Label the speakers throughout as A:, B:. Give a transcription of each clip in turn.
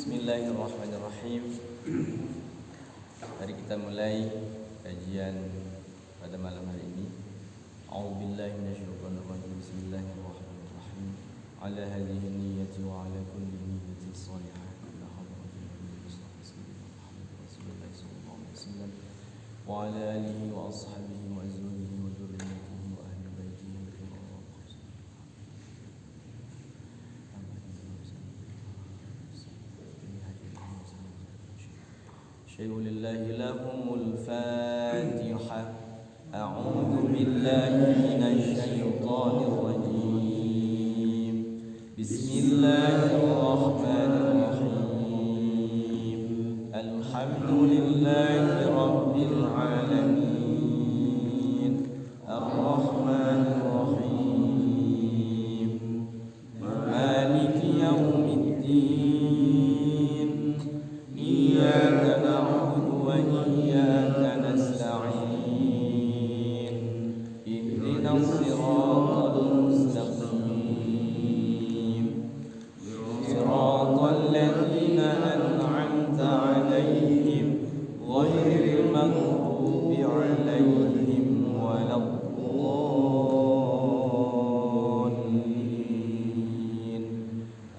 A: Bismillahirrahmanirrahim. Mari kita mulai kajian pada malam hari ini. A'udzubillahi minasyaitonirrajim. Bismillahirrahmanirrahim. Ala hadhihi niyyati wa ala kulli niyyatin shalihah. La hawla wa la quwwata illa billah. Rasulullah sallallahu alaihi wasallam wa ala alihi wa ashabihi wa azwajihi wa dzurriyyatihi wa ahli baitihi al-kiram. شيء لله لهم الفاتحة. أعوذ بالله من الشيطان الرجيم. بسم الله الرحمن الرحيم. الحمد لله رب العالمين. الرحمن الرحيم. مالك يوم الدين. إياك نعبد وإياك نستعين. اهدنا الصراط المستقيم. صراط الذين أنعمت عليهم غير المغضوب عليهم ولا الضالين.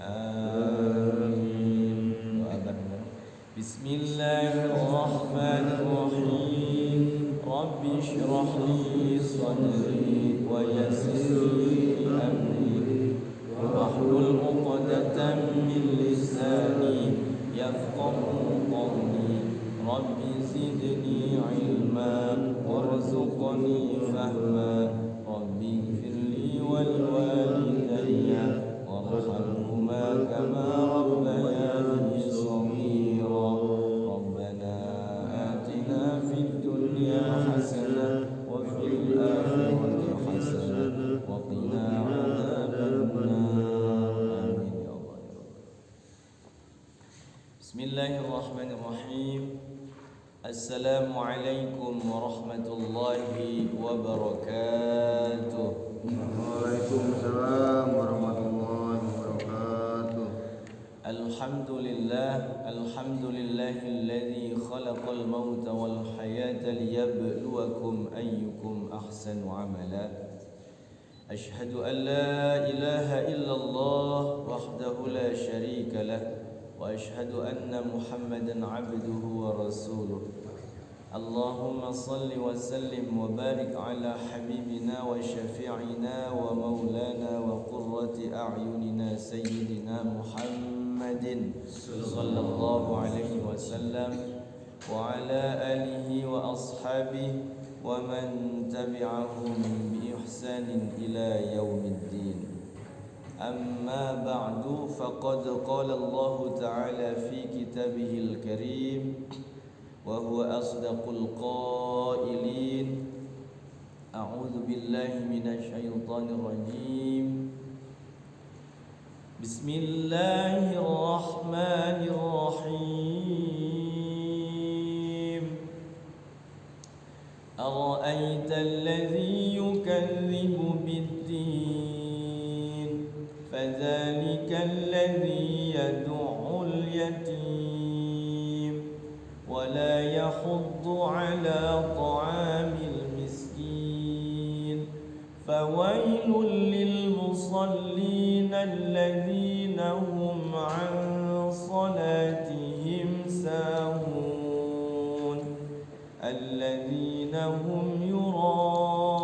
A: آمين. بسم الله الرحمن الرحيم. رب اشرح لي صدري ويسر لي أمري واحلل عقدة من لساني يفقهوا قولي. رب زدني علما وارزقني فهما. رب اغفر لي ولوالدي وارحمهما كما ربياني صغيرا. ربنا آتنا في الدنيا حسنة وفي الآخرة حسنة وقنا عذاب النار. آمين يا الله يا رب. بسم الله الرحمن الرحيم. السلام عليكم ورحمة الله وبركاته.
B: Waalaikumsalam warahmatullahi wabarakatuh.
A: Alhamdulillahilladzi khalaqal mauta wal hayata liyabluwakum ayyukum ahsanu amala. Ashhadu an la ilaha illallah wahdahu la syarika lah wa ashhadu anna Muhammadan abduhu wa rasuluh. Allahumma salli wa sallim wa barik ala habibina wa syafi'ina wa maulana wa qurrati a'yunina sayyidina Muhammadin sallallahu alaihi wasallam wa ala alihi wa ashabihi wa man tabi'ahum bi ihsanin ila yaumiddin. Amma ba'du, faqad qala Allah ta'ala fi kitabihil karim wa huwa asdaqul qailin. A'udzu billahi minasy syaithanir rajim. Bismillahirrahmanirrahim. Ara'aita alladhi yukazzibu bid-din fadhalika alladhi yad'ul yatim ولا يحض على طعام المسكين. فويل للمصلين الذين هم عن صلاتهم ساهون الذين هم يراءون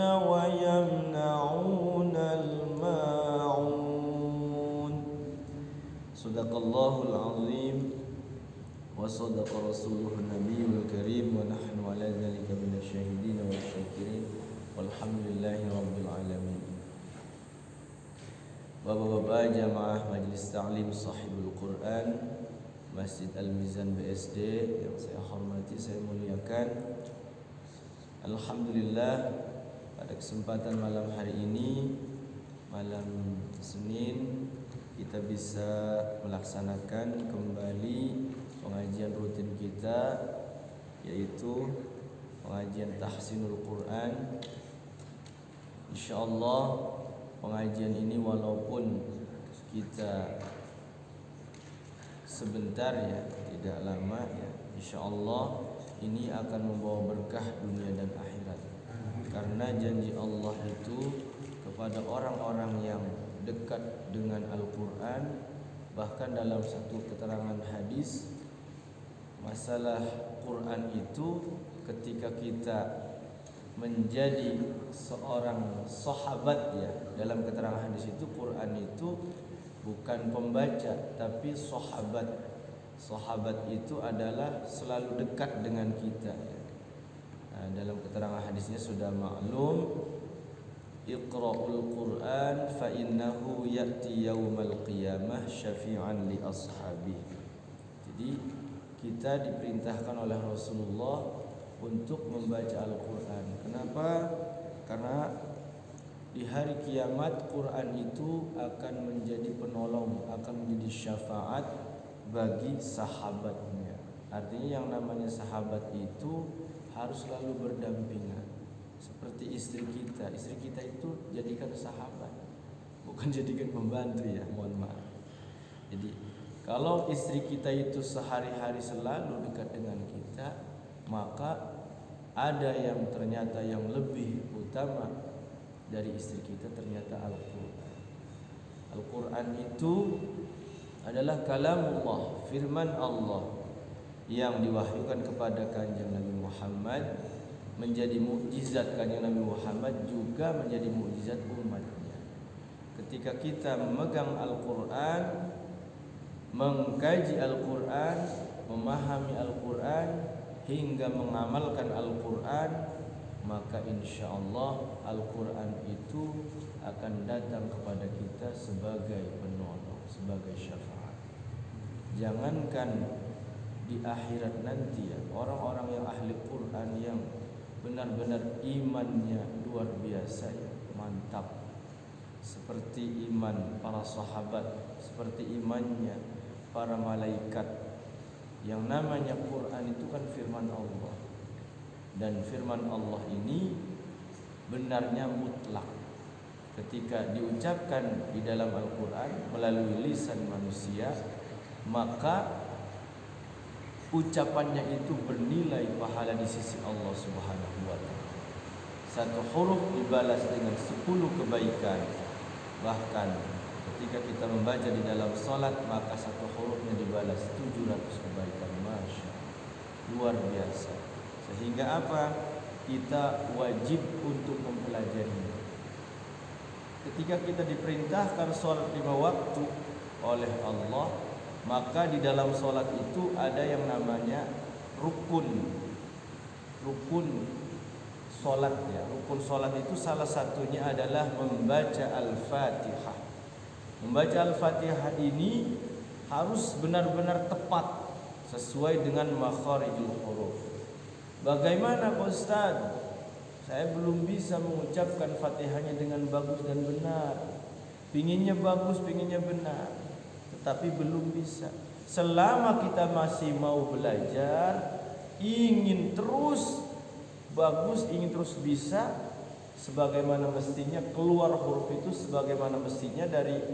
A: ويمنعون الماعون. صدق الله العظيم wa sadaqa rasuluhu nabiyul karim wa nahnu ala dzalika minasyahidin wa syakirin walhamdulillahi rabbil alamin. Bapak-bapak jamaah Majelis Ta'lim Sahibul Quran Masjid Al-Mizan BSD yang saya hormati, saya muliakan. Alhamdulillah, pada kesempatan malam hari ini, malam Senin, kita bisa melaksanakan kembali pengajian rutin kita, yaitu pengajian tahsinul Quran. Insyaallah pengajian ini walaupun kita sebentar ya, tidak lama ya, insyaallah ini akan membawa berkah dunia dan akhirat. Karena janji Allah itu kepada orang-orang yang dekat dengan Al-Quran. Bahkan dalam satu keterangan hadis, masalah Quran itu ketika kita menjadi seorang sahabat ya, dalam keterangan hadis itu Quran itu bukan pembaca tapi sahabat. Sahabat itu adalah selalu dekat dengan kita ya. Nah, dalam keterangan hadisnya sudah maklum, Iqra'ul Qur'an fa innahu ya'ti yaumal qiyamah syafi'an li ashabi. Jadi kita diperintahkan oleh Rasulullah untuk membaca Al-Quran. Kenapa? Karena di hari kiamat Quran itu akan menjadi penolong, akan menjadi syafaat bagi sahabatnya. Artinya yang namanya sahabat itu harus selalu berdampingan. Seperti istri kita itu jadikan sahabat, bukan jadikan pembantu ya, mohon maaf. Jadi kalau istri kita itu sehari-hari selalu dekat dengan kita, maka ada yang ternyata yang lebih utama dari istri kita, ternyata Al-Quran. Al-Quran itu adalah kalamullah, firman Allah yang diwahyukan kepada Kanjeng Nabi Muhammad, menjadi mukjizat Kanjeng Nabi Muhammad, juga menjadi mukjizat umatnya. Ketika kita memegang Al-Quran, mengkaji Al-Quran, memahami Al-Quran, hingga mengamalkan Al-Quran, maka insya Allah Al-Quran itu akan datang kepada kita sebagai penolong, sebagai syafaat. Jangankan di akhirat nanti ya, orang-orang yang ahli Quran yang benar-benar imannya luar biasa ya, mantap, seperti iman para sahabat, seperti imannya para malaikat. Yang namanya Quran itu kan firman Allah, dan firman Allah ini benarnya mutlak. Ketika diucapkan di dalam Al-Quran melalui lisan manusia, maka ucapannya itu bernilai pahala di sisi Allah Subhanahu wa ta'ala. Satu huruf dibalas dengan 10 kebaikan. Bahkan ketika kita membaca di dalam salat, maka satu hurufnya dibalas 700 kebaikan. Masya Allah, luar biasa. Sehingga apa? Kita wajib untuk mempelajarinya. Ketika kita diperintahkan salat 5 waktu oleh Allah, maka di dalam sholat itu ada yang namanya rukun sholat ya. Rukun sholat itu salah satunya adalah membaca Al-Fatihah. Membaca Al-Fatihah ini harus benar-benar tepat sesuai dengan makharijul huruf. Bagaimana Pak Ustaz? Saya belum bisa mengucapkan Fatihahnya dengan bagus dan benar. Pinginnya bagus, pinginnya benar, tapi belum bisa. Selama kita masih mau belajar, ingin terus bagus, ingin terus bisa sebagaimana mestinya, keluar huruf itu sebagaimana mestinya dari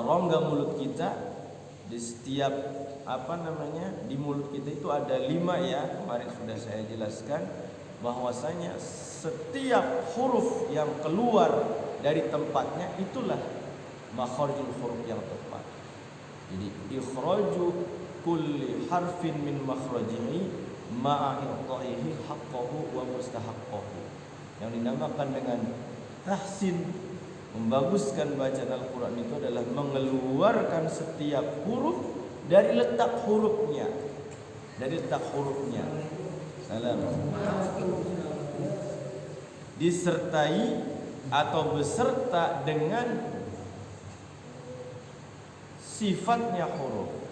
A: rongga mulut kita. Di setiap di mulut kita itu ada 5 ya. Kemarin sudah saya jelaskan bahwasanya setiap huruf yang keluar dari tempatnya itulah makharijul huruf yang tepat. Jadi ikhraju kulli harfin min makhrajihi ma'a i'ta'ihi haqqahu wa mustahaqqahu, yang dinamakan dengan tahsin, membaguskan bacaan Al-Quran itu adalah mengeluarkan setiap huruf dari letak hurufnya, salam, disertai atau beserta dengan sifatnya huruf.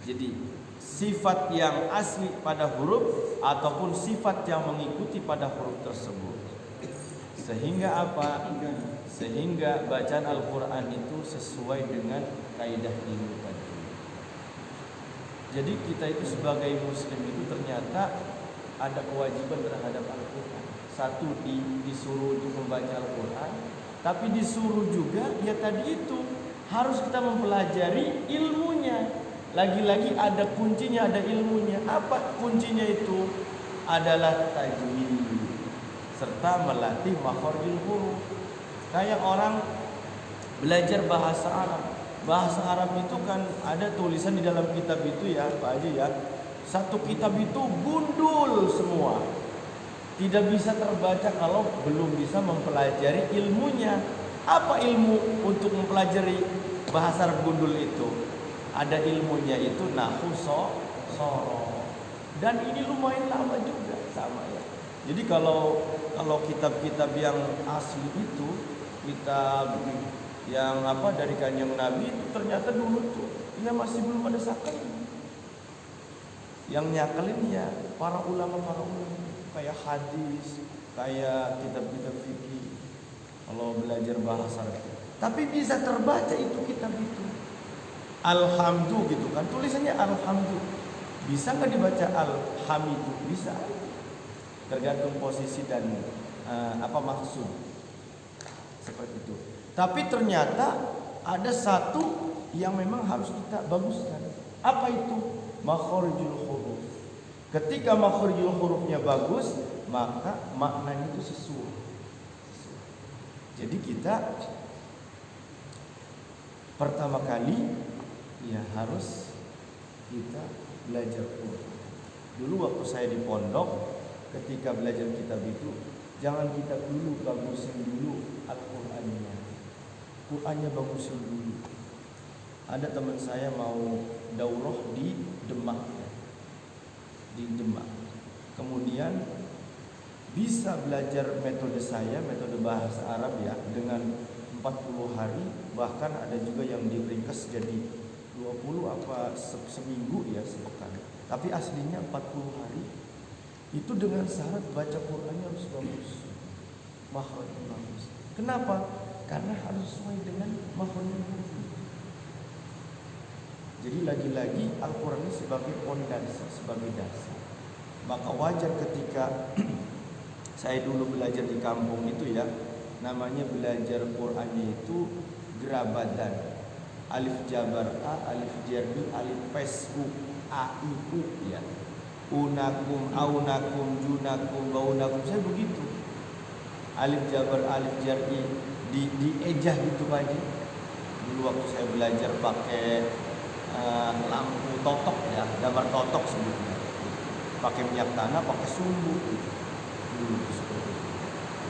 A: Jadi sifat yang asli pada huruf ataupun sifat yang mengikuti pada huruf tersebut. Sehingga apa? Sehingga bacaan Al-Quran itu sesuai dengan kaidah ilmu tadi. Jadi kita itu sebagai muslim itu ternyata ada kewajiban terhadap Al-Quran. Satu, disuruh untuk membaca Al-Quran. tapi disuruh juga ya tadi itu harus kita mempelajari ilmunya. Lagi-lagi ada kuncinya, ada ilmunya. Apa kuncinya itu? Adalah tajwid serta melatih makharijul huruf. Kayak orang belajar bahasa Arab. Bahasa Arab itu kan ada tulisan di dalam kitab itu ya, Pak Haji ya. Satu kitab itu gundul semua. Tidak bisa terbaca kalau belum bisa mempelajari ilmunya. Apa ilmu untuk mempelajari bahasa Arab gundul itu? Ada ilmunya itu nahwu sorof. Dan ini lumayan lama juga sama ya. Jadi kalau kitab-kitab yang asli itu, kitab yang dari Kanjeng Nabi itu ternyata dulu tuh ya masih belum ada sakelin. Yang nyakelin ya para ulama kayak hadis, kayak kitab-kitab fikih. Kalau belajar bahasa itu, tapi bisa terbaca itu kitab itu. Alhamdu gitu kan, tulisannya alhamdu. Bisa nggak dibaca alhamidu? Bisa. Tergantung posisi dan maksud. Seperti itu. Tapi ternyata ada satu yang memang harus kita baguskan. Apa itu? Makharijul huruf. Ketika makharijul hurufnya bagus, maka maknanya itu sesuai. Jadi kita pertama kali ya harus kita belajar Quran. Dulu waktu saya di pondok, ketika belajar kitab itu, jangan kita dulu bagusin dulu Al-Qur'annya. Qur'annya bagusin dulu. Ada teman saya mau daurah di Demak. Kemudian bisa belajar metode saya, metode bahasa Arab ya, dengan 40 hari, bahkan ada juga yang diringkas jadi 20 seminggu ya sepekan. Tapi aslinya 40 hari. Itu dengan syarat baca Qur'annya harus bagus. Makhrajnya bagus. Kenapa? Karena harus sesuai dengan makhrajnya. Jadi lagi-lagi Al-Qur'an ini sebagai pondasi, sebagai dasar. Maka wajar ketika saya dulu belajar di kampung itu ya, namanya belajar Qur'annya itu gerabadan. Alif jabar A, alif jar B, alif pes U, A, I, U ya. Unakum, aunakum, junakum, baunakum. Saya begitu. Alif jabar, alif jar I diejah gitu Pak Haji. Dulu waktu saya belajar pakai lampu totok ya, gambar totok sebutnya. Pakai minyak tanah, pakai sumbu gitu. Dulu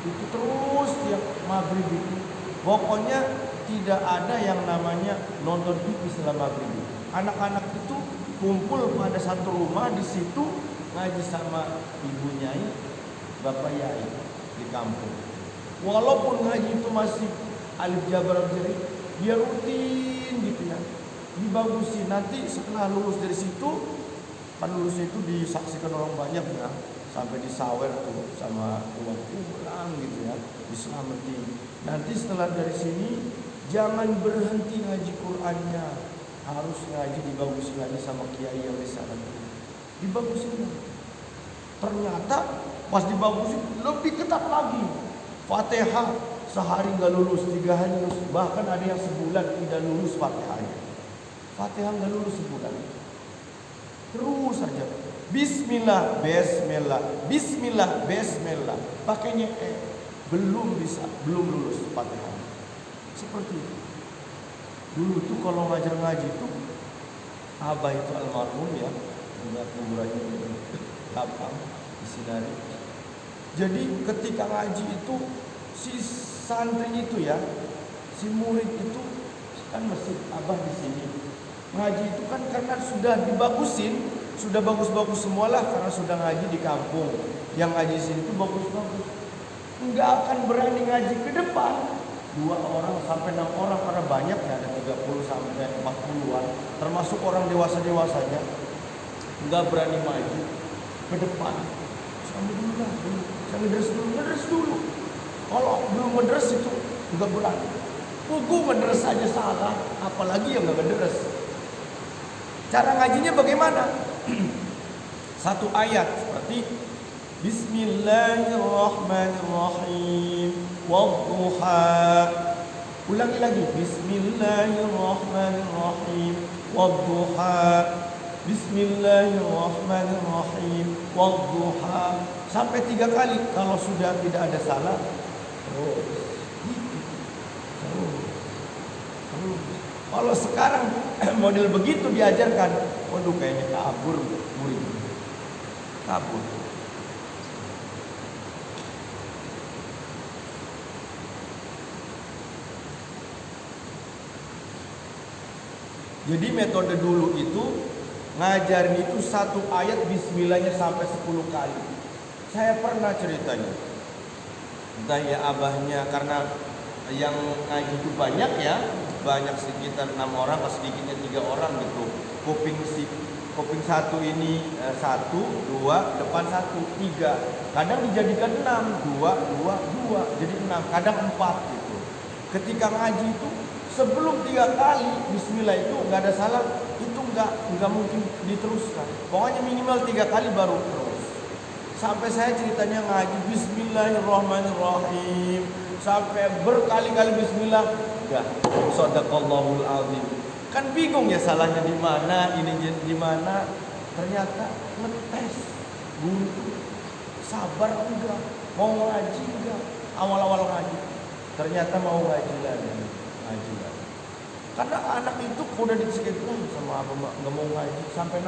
A: itu terus tiap maghrib itu. Pokoknya tidak ada yang namanya nonton TV setelah maghrib. Anak-anak itu kumpul pada satu rumah, di situ ngaji sama ibu nyai, bapak yai di kampung. Walaupun ngaji itu masih alif jabar jari, dia rutin gitu ya, dibagusin. Nanti setelah lulus dari situ, kan lulusnya itu disaksikan orang banyak ya, sampai disawer tuh sama uang pulang gitu ya, diselamatin. Nanti setelah dari sini jangan berhenti ngaji Qur'annya, harus ngaji dibagusin lagi sama kiai yang di sana. Dibagusin. Ternyata pas dibagusin lebih ketat lagi. Fatihah sehari nggak lulus, 3 hari lulus, bahkan ada yang sebulan tidak lulus Fatihahnya. Fatihah nggak lulus sebulan. Terus saja. Bismillah, Bismillah, Bismillah, Bismillah. Pakainya belum bisa, belum lulus Fatihah. Seperti itu. Dulu tuh kalau ngaji itu, abah itu almarhum ya, ingat kuburannya lapang di Sinari. Jadi ketika ngaji itu si santri itu ya, si murid itu kan masih abah di sini. Ngaji itu kan karena sudah dibagusin, sudah bagus-bagus semualah karena sudah ngaji di kampung. Yang ngaji sini itu bagus-bagus. Enggak akan berani ngaji ke depan. 2 orang sampai 6 orang karena banyak ya, ada 30 sampai 40-an, termasuk orang dewasa-dewasanya. Enggak berani maju ke depan. Sambil dulu lah, sambil ngedres dulu. Kalau belum ngedres itu enggak berani. Pugu ngedres aja salah, apalagi yang enggak ngedres. Cara ngajinya bagaimana? Satu ayat seperti Bismillahirrahmanirrahim. wadduha. Ulangi lagi. Bismillahirrahmanirrahim. Wadduha. Bismillahirrahmanirrahim. Wadduha. Sampai 3 kali. Kalau sudah tidak ada salah, terus. Kalau sekarang model begitu diajarkan, waduh kayaknya kabur murid. Kabur. Jadi metode dulu itu ngajarin itu 1 ayat bismillahnya sampai 10 kali. Saya pernah ceritanya. Entah ya abahnya, karena yang ngaji itu banyak ya, banyak sekitar 6 orang, pas sedikitnya 3 orang gitu. Kuping satu ini 1, 2, depan 1, 3. Kadang dijadikan 6, 2, jadi 6, kadang 4 gitu. Ketika ngaji itu sebelum 3 kali bismillah itu nggak ada salah, itu nggak mungkin diteruskan. Pokoknya minimal 3 kali baru terus. Sampai saya ceritanya ngaji Bismillahirrahmanirrahim sampai berkali-kali bismillah, udah shadaqallahul azim. Kan bingung ya salahnya di mana, ini di mana. Ternyata ngetes guru sabar enggak, mau ngaji enggak. Awal-awal ngaji ternyata mau ngaji lagi. Karena anak itu udah disekitar sama apa nggak mau ngaji sampai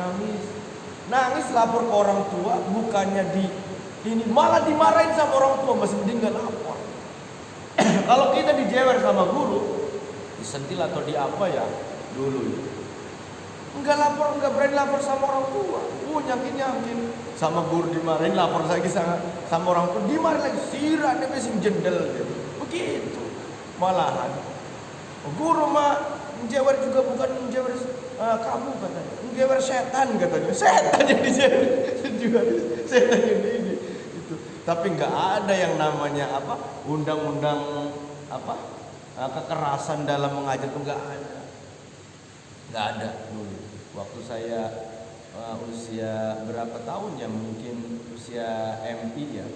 A: nangis lapor ke orang tua, bukannya ini malah dimarahin sama orang tua, masih mending nggak lapor. Kalau kita dijewer sama guru, disentil atau di apa ya dulu itu, nggak berani lapor sama orang tua. Nyakin sama guru dimarahin, lapor lagi sama orang tua, dimarahin lagi, siratnya masih jendel gitu. Begitu malahan. Guru mah menjewer juga bukan menjewer kamu katanya, menjewer setan katanya, setan yang dijewer juga, setan yang ini itu. Tapi nggak ada yang namanya undang-undang kekerasan dalam mengajar, itu nggak ada dulu. Waktu saya usia berapa tahun ya, mungkin usia MI ya,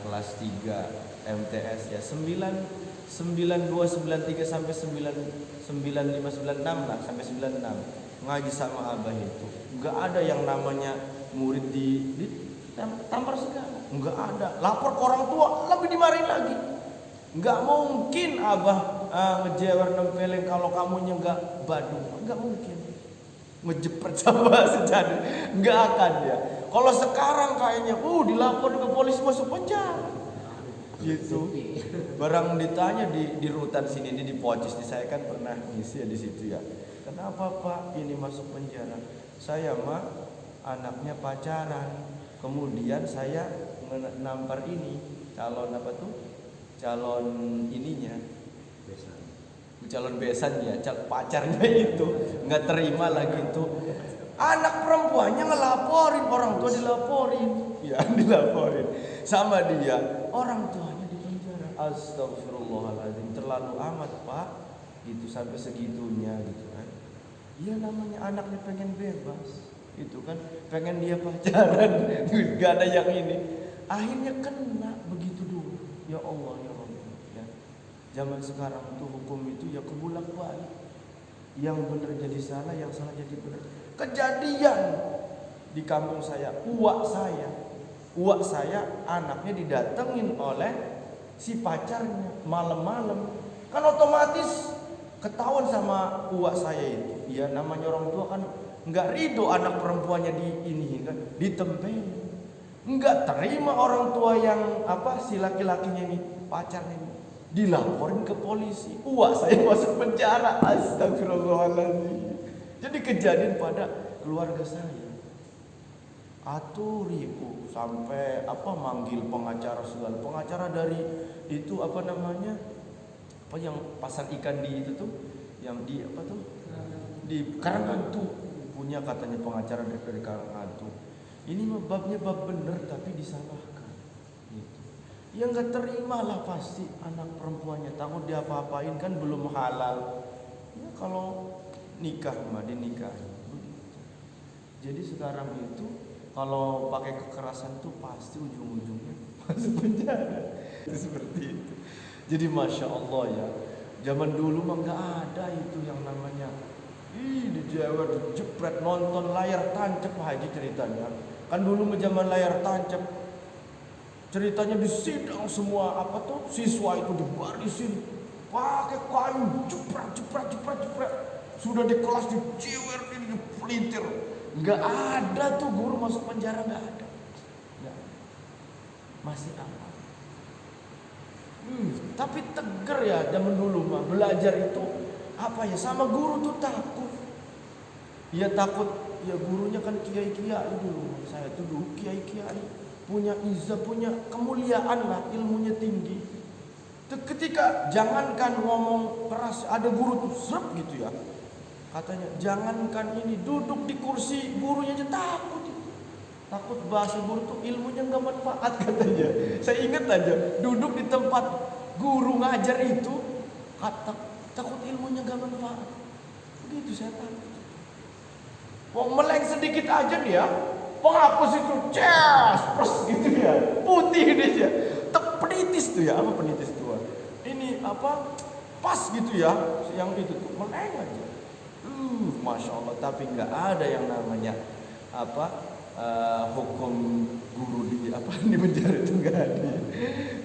A: kelas 3 MTS ya, 92, 93 sampai 95, 96 lah, sampai 96 ngaji sama abah itu. Enggak ada yang namanya murid tampar segala, enggak ada. Lapor ke orang tua lebih dimarahin lagi. Enggak mungkin abah ngejewer nempelin kalau kamunya enggak badung, enggak mungkin. Ngejepret sama sejadah, enggak akan ya. Kalau sekarang kayaknya dilapor ke polisi masuk penjara. Gitu. Barang ditanya di rutan sini, di Pocis, saya kan pernah ngisi ya di situ ya. Kenapa Pak ini masuk penjara? Saya mah anaknya pacaran, kemudian saya nampar ini calon calon besan ya, pacarnya itu nggak terima lagi itu. Anak perempuannya ngelaporin, orang tua dilaporin, sama dia, orang tuanya di penjara. Astagfirullahaladzim, terlalu amat Pak, gitu sampai segitunya gitu kan. Ya namanya anaknya pengen bebas, itu kan, pengen dia pacaran, gak ada yang ini. Akhirnya kena begitu dulu. Ya Allah, ya Allah. Ya. Zaman sekarang itu hukum itu ya kebulak-balik. Yang benar jadi salah, yang salah jadi benar. Kejadian di kampung saya, uak saya anaknya didatengin oleh si pacarnya malam-malam. Kan otomatis ketahuan sama uak saya itu. Ya namanya orang tua kan nggak ridho anak perempuannya diinihin kan, ditempelin. Nggak terima orang tua yang si laki-lakinya ini, pacarnya ini, dilaporin ke polisi. Uak saya masuk penjara. Astagfirullahaladzim. Jadi kejadian pada keluarga saya. Ribu sampai manggil pengacara segala. Pengacara dari itu yang pasar ikan di itu tuh, yang di di Karanghantu, punya katanya pengacara dari Karanghantu. Ini mah babnya bab bener tapi disalahkan. Gitu. Ya nggak terima lah pasti anak perempuannya, takut dia apa-apain kan belum halal. Ya kalau nikah mah dinikahi. Jadi sekarang itu kalau pakai kekerasan tuh pasti ujung-ujungnya masuk penjara. Itu seperti itu. Jadi masya Allah ya, zaman dulu mah nggak ada itu yang namanya di Jawa dijepret nonton layar tancap Pak Haji ceritanya. Kan dulu zaman layar tancap ceritanya di sidang semua siswa itu dibarisin pakai kayu jepret. Sudah di kelas dijewer dipelintir. Nggak ada tuh guru masuk penjara, nggak ada. Nggak. Masih apa? Tapi tegar ya zaman dulu mah belajar itu sama guru tuh takut. Ya takut ya gurunya kan kiai dulu. Saya tuh dulu kiai punya izah, punya kemuliaan lah, ilmunya tinggi. Ketika jangankan ngomong keras, ada guru tuh serap gitu ya. Katanya jangankan ini duduk di kursi gurunya aja takut. Takut bahasa guru tuh ilmunya nggak manfaat katanya. Saya ingat aja duduk di tempat guru ngajar itu takut ilmunya nggak manfaat. Begitu saya takut. Mau meleng sedikit aja nih ya, penghapus itu pers gitu ya, putih dia. Penitis tuh ya, apa penitis tuh? Ini pas gitu ya, yang itu tuh meleng aja. Masya Allah, tapi nggak ada yang namanya hukum guru di penjara itu nggak ada.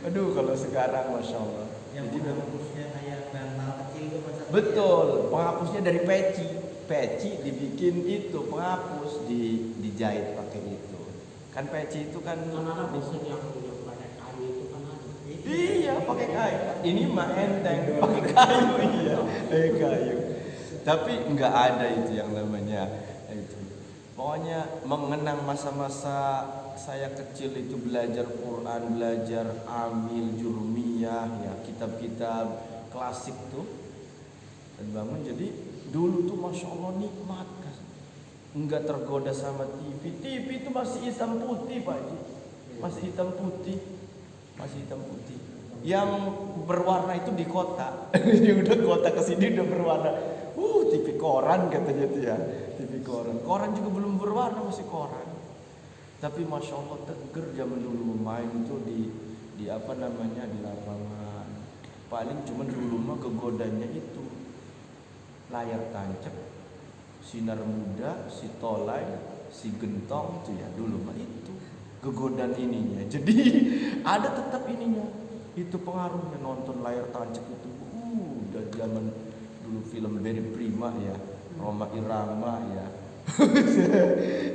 A: Aduh, kalau sekarang masya Allah.
C: Yang penghapusnya kayak bantal kecil itu
A: betul, penghapusnya dari peci dibikin itu penghapus dijahit pakai itu. Kan peci itu kan
C: ada biasanya yang punya pakai kayu itu kan ada.
A: Iya, pakai kayu. Ini mah enteng, pakai kayu iya, pakai kayu. Tapi nggak ada itu yang namanya itu. Pokoknya mengenang masa-masa saya kecil itu belajar Quran, belajar amil, jurumiyah, ya kitab-kitab klasik tuh. Dan bangun jadi dulu tuh masya Allah nikmat kan. Enggak tergoda sama TV. TV itu masih hitam putih Pak Haji. Masih hitam putih. Yang berwarna itu di kota. Udah kota kesini udah berwarna. TV koran katanya tuh ya. TV koran. Koran juga belum berwarna, masih koran. Tapi masya Allah teger zaman dulu main itu di lapangan. Paling cuman dulu mah kegodanya itu layar tancap, sinar muda, si tolai, si gentong itu ya dulu mah itu kegodaan ininya. Jadi ada tetap ininya. Itu pengaruhnya nonton layar tancap itu. Udah zaman dulu film Berry Prima ya, Roma Irama ya.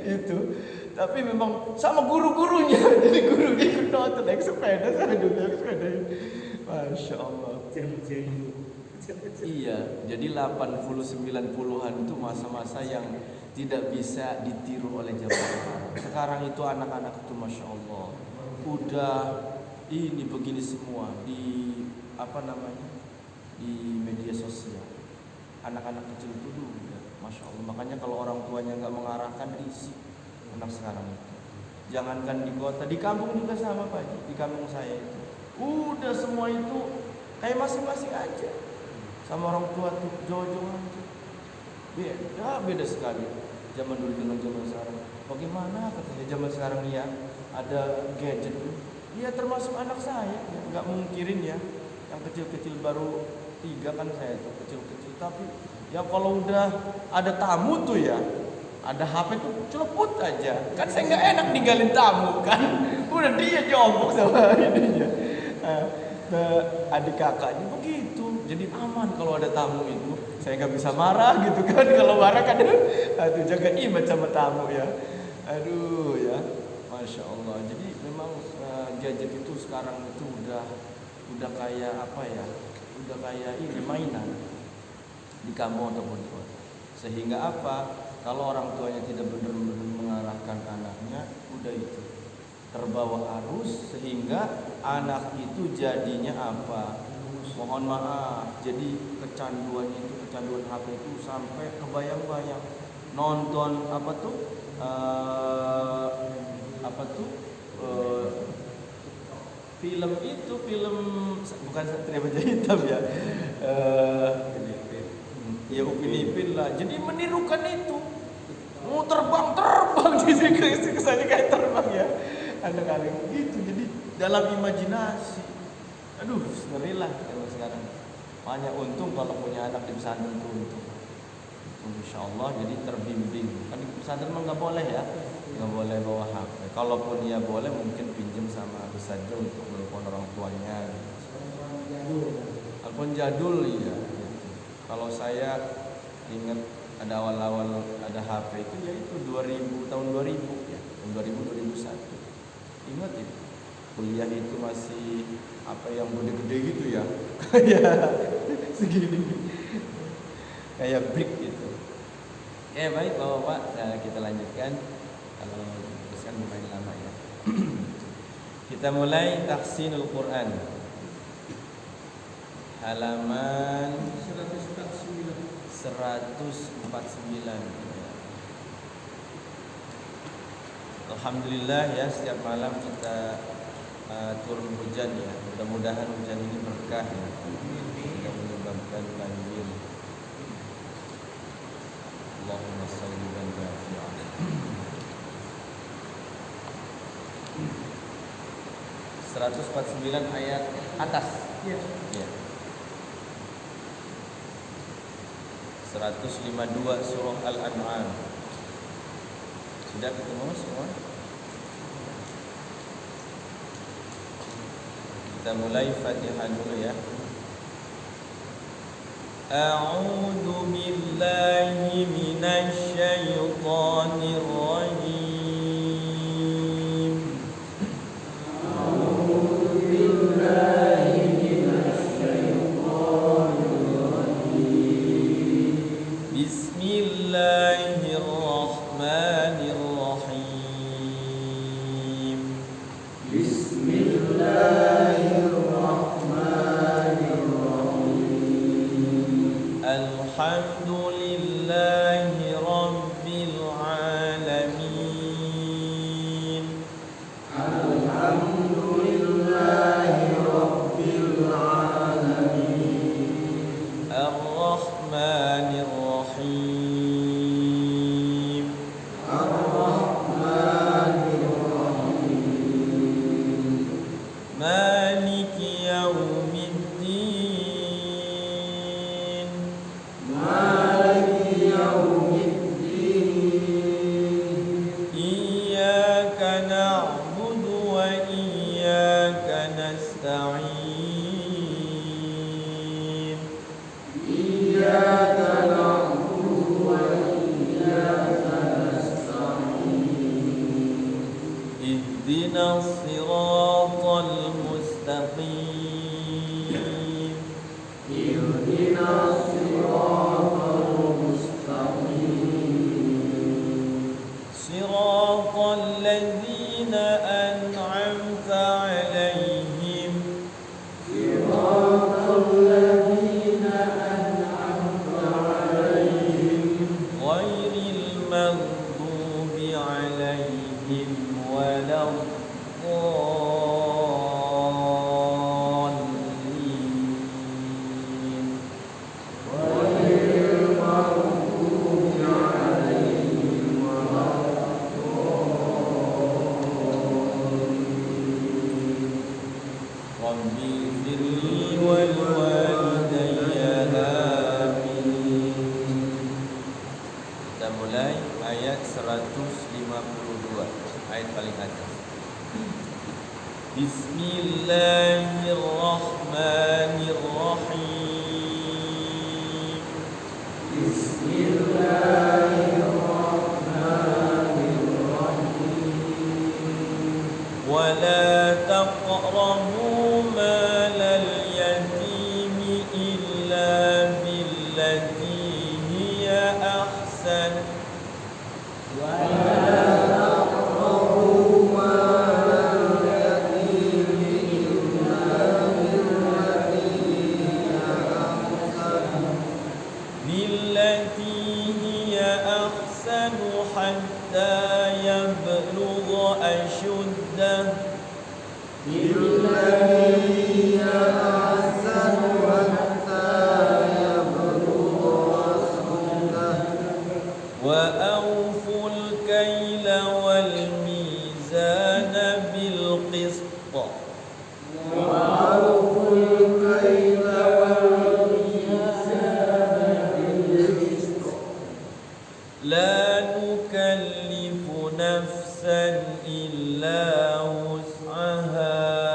A: Itu. Tapi memang sama guru-gurunya. Jadi gurunya ikut nonton naik sepeda, saya dulu naik sepeda. Masya Allah. Iya, jadi 80 90-an itu masa-masa yang tidak bisa ditiru oleh zaman sekarang. Sekarang itu anak-anak itu masya Allah udah ini begini semua di di media sosial. Anak-anak kecil itu dulu ya, masya Allah. Makanya kalau orang tuanya nggak mengarahkan risih anak sekarang itu. Jangankan di kota, di kampung juga sama Pak. Di kampung saya itu udah semua itu kayak masing-masing aja. Sama orang tua tuh jauh-jauh aja. Beda sekali zaman dulu dengan zaman sekarang. Bagaimana katanya zaman sekarang ya ada gadget. Iya termasuk anak saya ya, nggak mungkirin ya. Yang kecil-kecil baru 3 kan saya tuh kecil-kecil. Tapi ya kalau udah ada tamu tuh ya, ada HP tuh celeput aja. Kan saya nggak enak ninggalin tamu kan. Udah dia jongkok sama ininya. Adik kakaknya begitu. Jadi aman kalau ada tamu itu. Saya nggak bisa marah gitu kan. Kalau marah kan aduh jaga image sama tamu ya. Aduh ya, masya Allah. Jadi memang gadget itu sekarang itu udah kayak udah kayak ini mainan di kampung ataupun di kota. Sehingga kalau orang tuanya tidak benar-benar mengarahkan anaknya, udah itu terbawa arus sehingga anak itu jadinya mohon maaf, jadi kecanduan HP itu sampai kebayang-bayang nonton film bukan Satria Baja Hitam ya, ya Upin Ipin lah. Jadi menirukan itu, mau terbang di sini kesannya kayak terbang ya. Anak-anak gitu, jadi dalam imajinasi. Aduh, ngeri lah kalau sekarang. Makanya untung kalau punya anak di pesantren tuh untung. Insya Allah jadi terbimbing. Kan di pesantren mah nggak boleh ya, nggak boleh bawa HP. Kalaupun dia boleh mungkin pinjam sama saja untuk telepon orang tuanya. Telepon jadul ya. Gitu. Kalau saya ingat ada awal-awal ada HP itu ya itu 2000 tahun 2000 ya, tahun 2000 2001. Ingat itu. Kuliah itu masih apa yang gede-gede gitu ya. Kayak segini. Kayak brick gitu. Baik Bapak-Bapak, kita lanjutkan. Kalau teruskan lumayan lama ya. Kita mulai tahsinul Quran. Halaman 149. Alhamdulillah ya, setiap malam kita turun hujan ya. Mudah-mudahan hujan ini berkah ya. Tidak menyebabkan banjir. Allahumma shalli wa sallim. 149 ayat atas. Ya. 152 surah Al-An'am. Sudah ketemu semua? Kita mulai Fatihah dulu ya. A'udzu billahi minasy syaithanir rajim. A'udzu billahi minasy syaithanir rajim. Bismillahirrahmanirrahim. Alhamdulillahi Rabbil Alamin. Alhamdulillahi Rabbil Alamin. Ar-Rahmanir Rahim. Ar-Rahmanir Rahim. Maliki Yaumiddin. Ihdinas siratal mustaqim. Ihdinas siratal mustaqim. Siratal ladzina an'amta 'alaihim. Siratal ladzina an'amta 'alaihim. Ghairil maghdubi 'alaihim walau ayat 152, ayat paling atas. Bismillahirrahmanirrahim. Bismillahirrahmanirrahim. Wa la taqrabu malal yatimi illa billati hiya ahsan. وأوفوا الكيل والميزان نفسا إلا وسعها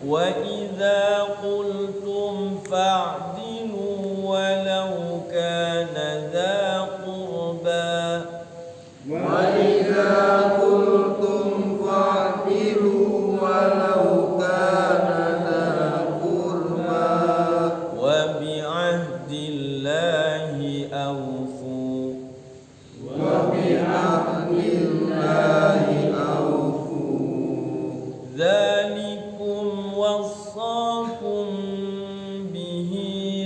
A: وإذا قلتم فاعدلوا ولو كان ذا قربى وبعهد الله أوفوا ذلكم وصاكم به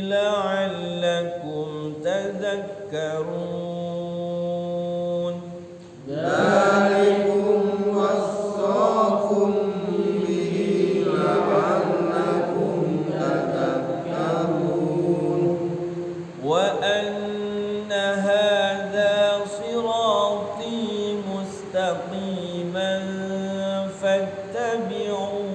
A: لعلكم تذكرون وأن هذا صراطي مستقيما فاتبعوه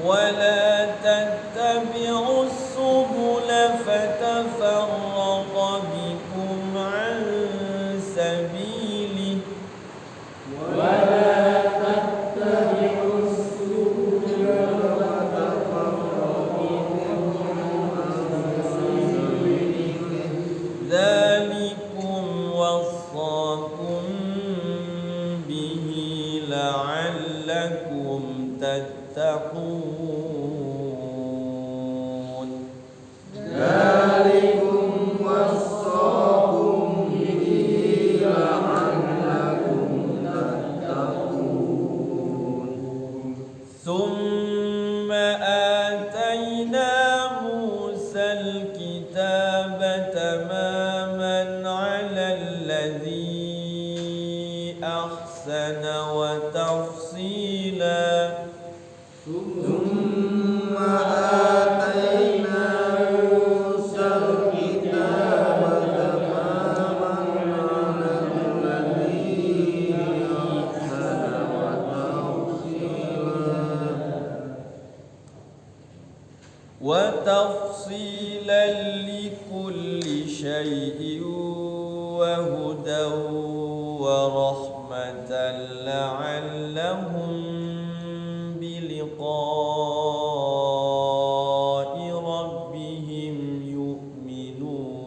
A: ولا تتبعوا السبل فتفرق بكم عن سبيله ذلكم وصاكم به لعلكم تتقون ثم آتينا موسى الكتاب تماما على الذي أحسن وتفصيلا وتفصيلا لكل شيء وهدى ورحمة لعلهم بلقاء ربهم يؤمنون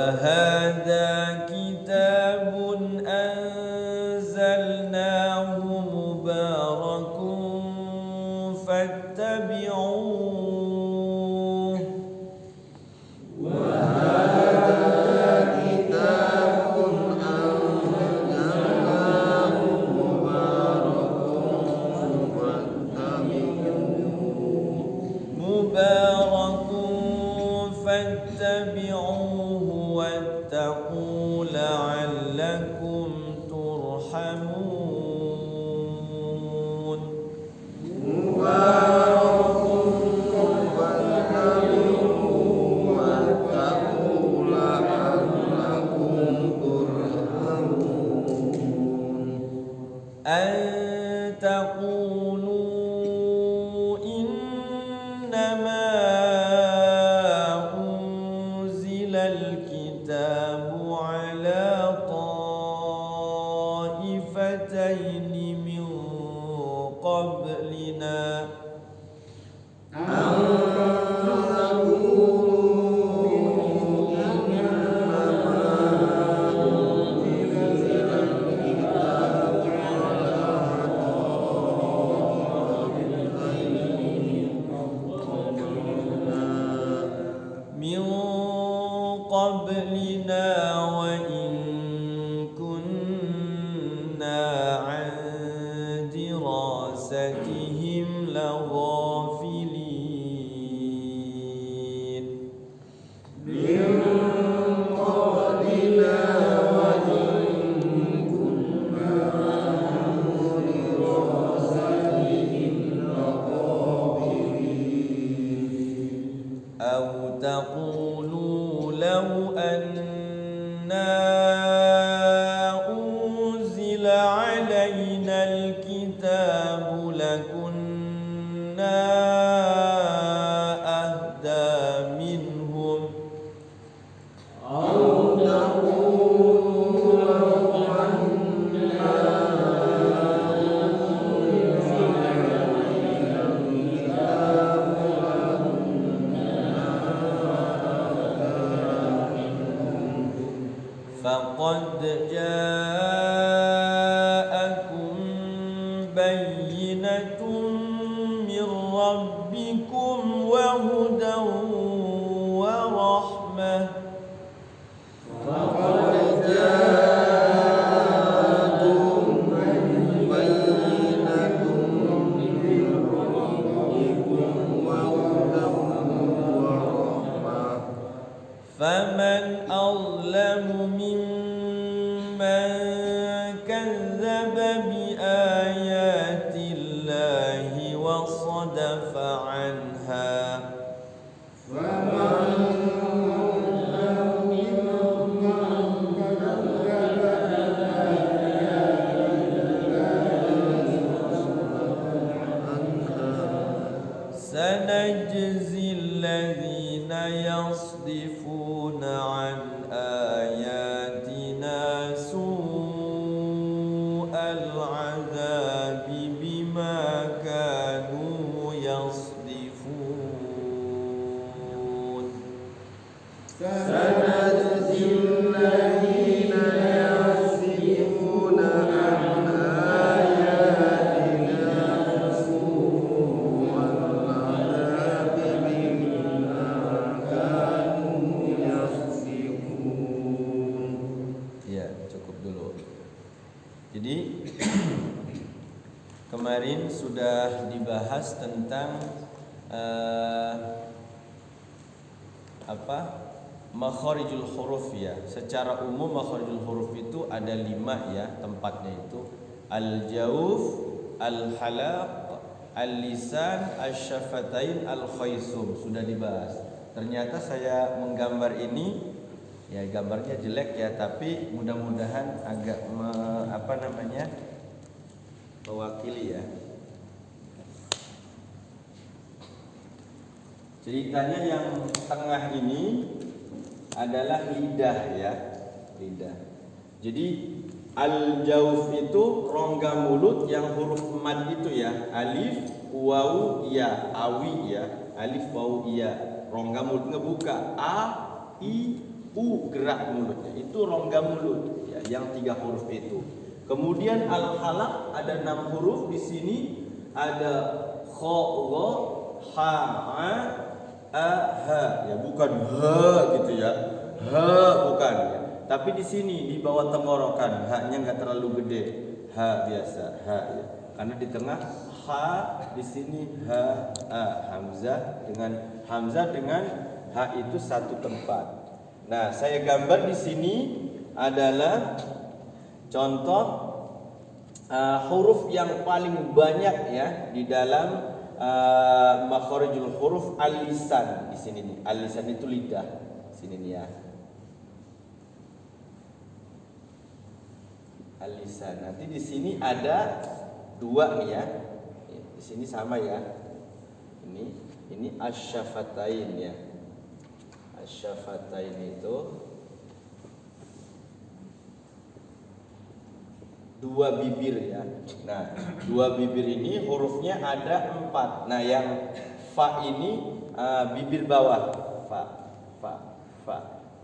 A: وهذا كتاب أنزلناه مبارك فاتبعوه مبارك فاتبعوه واتقوا لعلكم ترحمون أن تقولوا إنما أنزل الكتاب على طائفتين من قبلنا وإن كنا عن دراستهم عبادتهم لغافلين أو تقولوا لو أنا أنزل علينا الكتاب لكنا أهدى منهم فقد جاءكم بينة من ربكم وهدى ورحمة فمن أظلم ممن كذب بآيات الله وصدف عنها سنجزي الذين يصدفون عن آياتنا سوء العذاب بما كانوا يصدفون
B: سنجزي الذين يصدفون عن آياتنا سوء العذاب بما كانوا يصدفون.
A: Ya, cukup dulu. Jadi kemarin sudah dibahas tentang makharijul huruf ya. Secara umum makharijul huruf itu ada 5 ya tempatnya itu al-jauf, al-halaq, al-lisan, asy-syafatain, al-khaysum sudah dibahas. Ternyata saya menggambar ini ya gambarnya jelek ya, tapi mudah-mudahan agak mewakili ya. Ceritanya yang tengah ini adalah lidah ya, lidah. Jadi al-jauf itu rongga mulut yang huruf mad itu ya, alif, waw, ya, awi ya, alif, waw, ya, rongga mulut ngebuka, a, i, u gerak mulutnya, itu rongga mulut ya, yang 3 huruf itu. Kemudian al-halaq ada 6 huruf di sini, ada kha, gha, ha, a, ha ya, bukan ha gitu ya, ha bukan ya. Tapi di sini di bawah tenggorokan, ha-nya enggak terlalu gede, ha biasa, ha ya. Karena di tengah ha, di sini ha, a, hamzah dengan ha itu satu tempat. Nah, saya gambar di sini adalah contoh huruf yang paling banyak ya di dalam makharijul huruf al-lisan di sini nih. Al-lisan itu lidah. Sini nih ya. Al-lisan. Nanti di sini ada 2 nih ya. Di sini sama ya. Ini asy-syafatain ya. Asy-syafatain itu 2 bibir ya. Nah, 2 bibir ini hurufnya ada 4. Nah, yang fa ini bibir bawah, fa.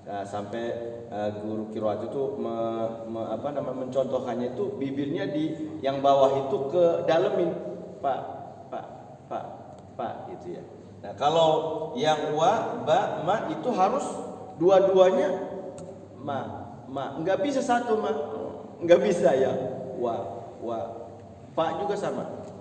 A: Nah, sampai guru qiraat itu mencontohkannya itu bibirnya di yang bawah itu ke dalemin, pa gitu ya. Nah, kalau yang wa, ba, ma itu harus dua-duanya ma. Enggak bisa satu ma. Enggak bisa ya. Wa. Pa juga sama.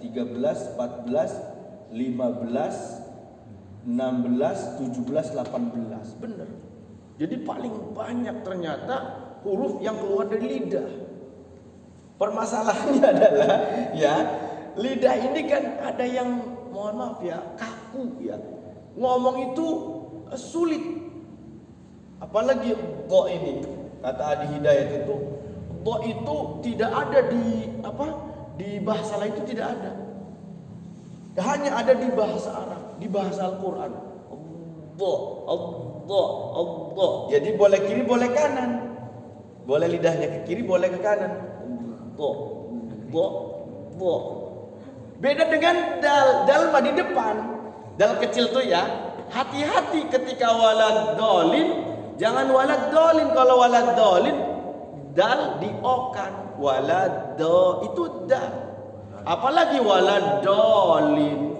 B: 13, 14, 15, 16, 17, 18. Benar. Jadi paling banyak ternyata huruf yang keluar dari lidah. Permasalahannya adalah ya, lidah ini kan ada yang mohon maaf ya, kaku ya. Ngomong itu sulit. Apalagi do ini. Kata Adi Hidayat itu, do itu tidak ada di di bahasa lain, itu tidak ada. Hanya ada di bahasa Arab, di bahasa Al-Qur'an. Allah. Jadi boleh kiri, boleh kanan. Boleh lidahnya ke kiri, boleh ke kanan. Do. Beda dengan dal. Dal mah di depan. Dal kecil tuh ya. Hati-hati ketika walad dolin. Jangan walad dolin. Kalau walad dolin, dal diokan. Walad do itu dal. Apalagi walad dolin.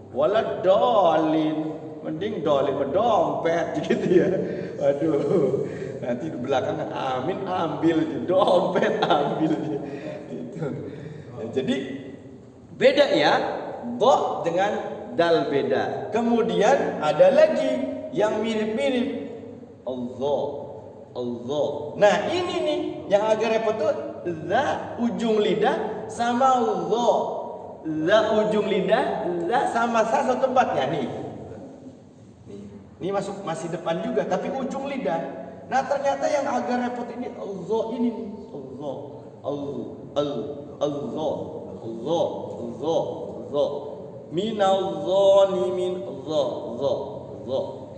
B: Walad dolin. Mending dolin dompet gitu ya. Waduh. Nanti di belakang amin ambil dompet ambil itu. Jadi beda ya. Do dengan dal beda. Kemudian ada lagi yang mirip-mirip. Allah. Nah ini nih yang agak repot tuh. Za ujung lidah sama Allah. Za ujung lidah, za sama sa satu tempat ya nih. Ini masih depan juga, tapi ujung lidah. Nah ternyata yang agak repot ini Allah ini nih. Allah. minal zalimin. Dha.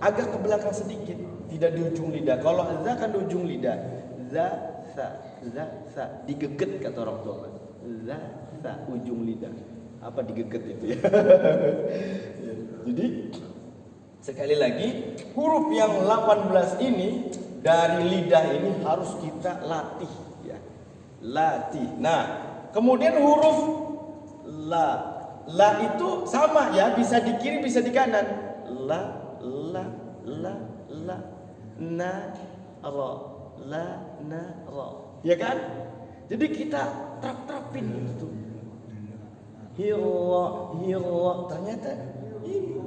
B: Agak ke belakang sedikit, tidak di ujung lidah. Kalau za kan di ujung lidah. Za sa digeget kata orang tua. Za sa ujung lidah. Apa digeget itu ya? Jadi sekali lagi, huruf yang 18 ini dari lidah ini harus kita latih ya. Latih. Nah, kemudian huruf la itu sama ya, bisa di kiri bisa di kanan. La na ra, la na ra. Ya kan? Jadi kita terapin itu. Hira ternyata ini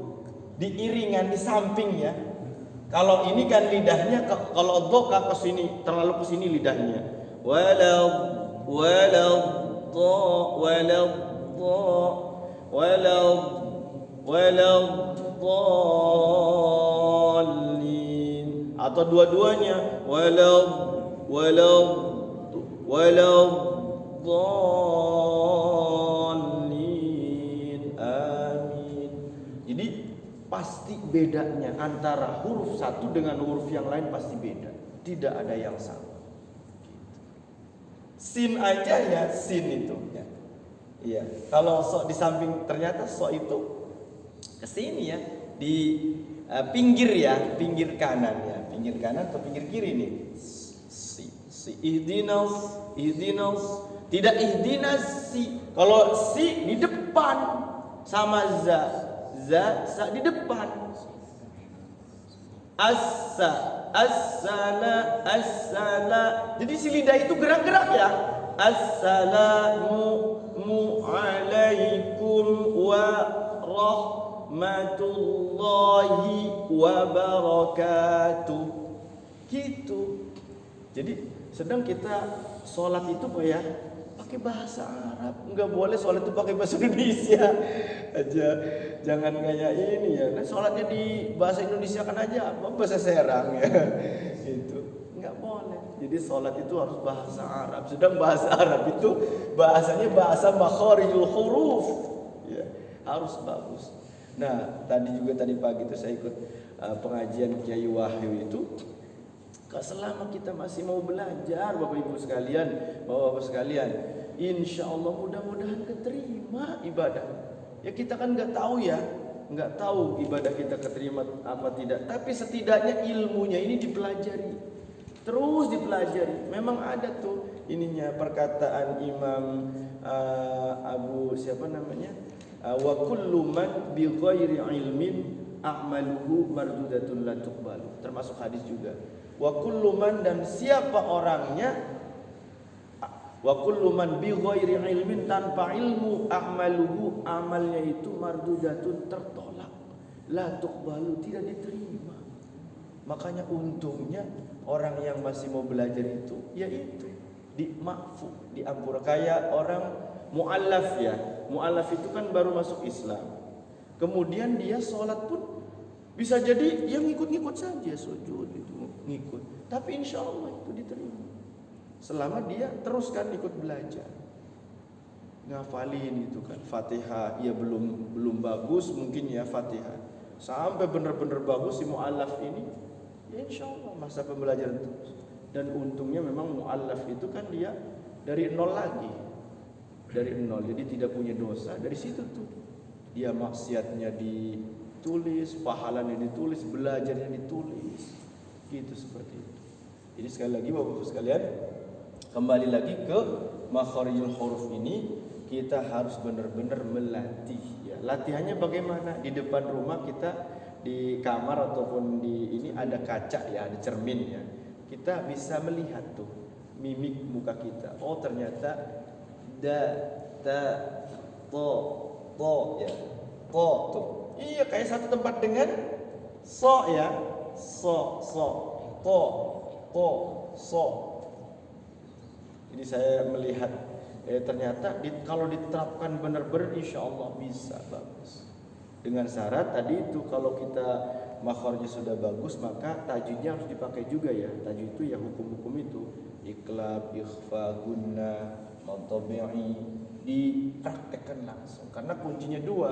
B: diiringan di samping ya. Kalau ini kan lidahnya, kalau dhoka ke sini, terlalu ke sini lidahnya. Waladdallin, atau dua-duanya waladdallin. Amin. Jadi pasti bedanya antara huruf satu dengan huruf yang lain pasti beda. Tidak ada yang sama. Sin aja ya, sin itu ya. Iya. Kalau sok di samping, ternyata sok itu ke sini ya, di pinggir ya, pinggir kanan ya, pinggir kanan atau pinggir kiri nih. Si ihdinas, tidak ihdinas si. Kalau si di depan sama za di depan. As-sala. Jadi si lidah itu gerak-gerak ya. Assalamu alaikum wa rahmatullahi wa barakatuh. Gitu. Jadi sedang kita sholat itu Pak ya, pakai bahasa Arab. Enggak boleh sholat itu pakai bahasa Indonesia aja. Jangan kayak ini ya. Nah, sholatnya di bahasa Indonesia kan aja, bahasa Serang ya. Itu enggak boleh. Jadi sholat itu harus bahasa Arab. Sedang bahasa Arab itu bahasanya bahasa makharijul huruf. Ya, harus bagus. Nah, tadi pagi itu saya ikut pengajian Kiai Wahyu itu. Selama kita masih mau belajar, Bapak Ibu sekalian, Bapak-bapak sekalian, insya Allah mudah-mudahan keterima ibadah. Ya kita kan nggak tahu ya, nggak tahu ibadah kita keterima apa tidak. Tapi setidaknya ilmunya ini dipelajari, terus dipelajari. Memang ada tuh ininya perkataan Imam Abu siapa namanya, wa kullu man bi ghairi ilmin a'maluhu mardudatun la tuqbalu. Termasuk hadis juga. Wa kullu man, dan siapa orangnya, wa kullu man bi ghairi ilmin, tanpa ilmu, a'maluhu, amalnya itu mardudatun, tertolak, la tuqbalu, tidak diterima. Makanya untungnya orang yang masih mau belajar itu yaitu dimakfu, diampura. Kayak orang mu'allaf ya. Mu'allaf itu kan baru masuk Islam. Kemudian dia sholat pun bisa jadi yang ngikut-ngikut saja, sujud itu ngikut. Tapi insya Allah itu diterima. Selama dia teruskan ikut belajar. Ngafalin itu kan Fatihah, ya belum bagus mungkin ya Fatihah. Sampai benar-benar bagus si mu'allaf ini, ya insya Allah masa pembelajaran terus. Dan untungnya memang mu'allaf itu kan dia dari nol lagi. Dari nol, jadi tidak punya dosa. Dari situ tuh dia maksiatnya ditulis, pahalanya ditulis, belajarnya ditulis, gitu seperti itu. Jadi sekali lagi Bapak-Bapak sekalian, kembali lagi ke makharijul huruf ini, kita harus benar-benar melatih ya. Latihannya bagaimana? Di depan rumah kita, di kamar ataupun di ini ada kaca ya, ada cermin ya. Kita bisa melihat tuh mimik muka kita. Oh ternyata da, ta, to ya, to tuh. Iya kayak satu tempat dengan so ya, so, to, so. Jadi saya melihat ternyata kalau diterapkan benar-benar insya Allah bisa bagus. Dengan syarat tadi itu kalau kita makharnya sudah bagus maka tajwidnya harus dipakai juga ya. Tajwid itu ya hukum-hukum itu, iqlab, ikhfa, gunnah, mad tabi'i, dipraktekkan langsung. Karena kuncinya dua,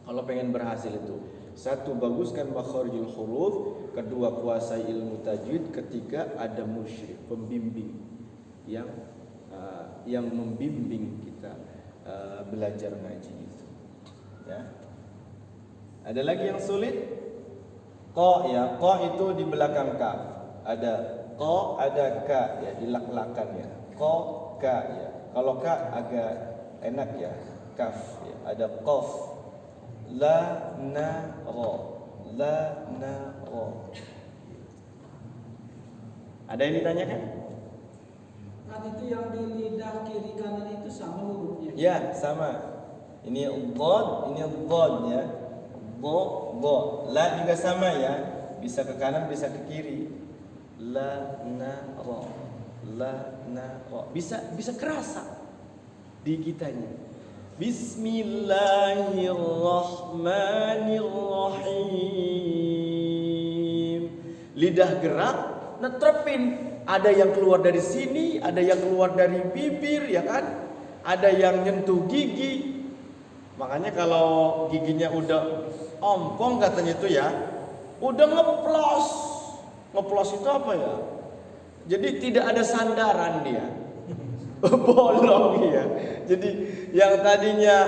B: Kalau pengen berhasil itu, satu, baguskan makharijul huruf, kedua, kuasai ilmu tajwid, ketiga, ada musyrik, pembimbing yang membimbing kita belajar ngaji itu. Ya. Ada lagi yang sulit? Qa ya, qa itu di belakang kaf. Ada qa, ada ka ya, dilak-lakan ya. Qa, ka ya. Kalau ka agak enak ya, kaf ya. Ada qaf. La na ra. La na ra. Ada yang ditanyakan?
D: Kan itu yang di lidah kiri kanan itu sama hurufnya.
B: Ya, sama. Ini dhad, ini dhad ya. Dha. La juga sama ya. Bisa ke kanan, bisa ke kiri. La na ra. La na ra. Bisa kerasa di kitanya. Bismillahirrahmanirrahim. Lidah gerak, netrepin. Ada yang keluar dari sini, ada yang keluar dari bibir, ya kan? Ada yang nyentuh gigi. Makanya kalau giginya udah ompong katanya itu ya, udah ngeplos. Ngeplos itu apa ya? Jadi tidak ada sandaran dia. Bolong ya. Jadi yang tadinya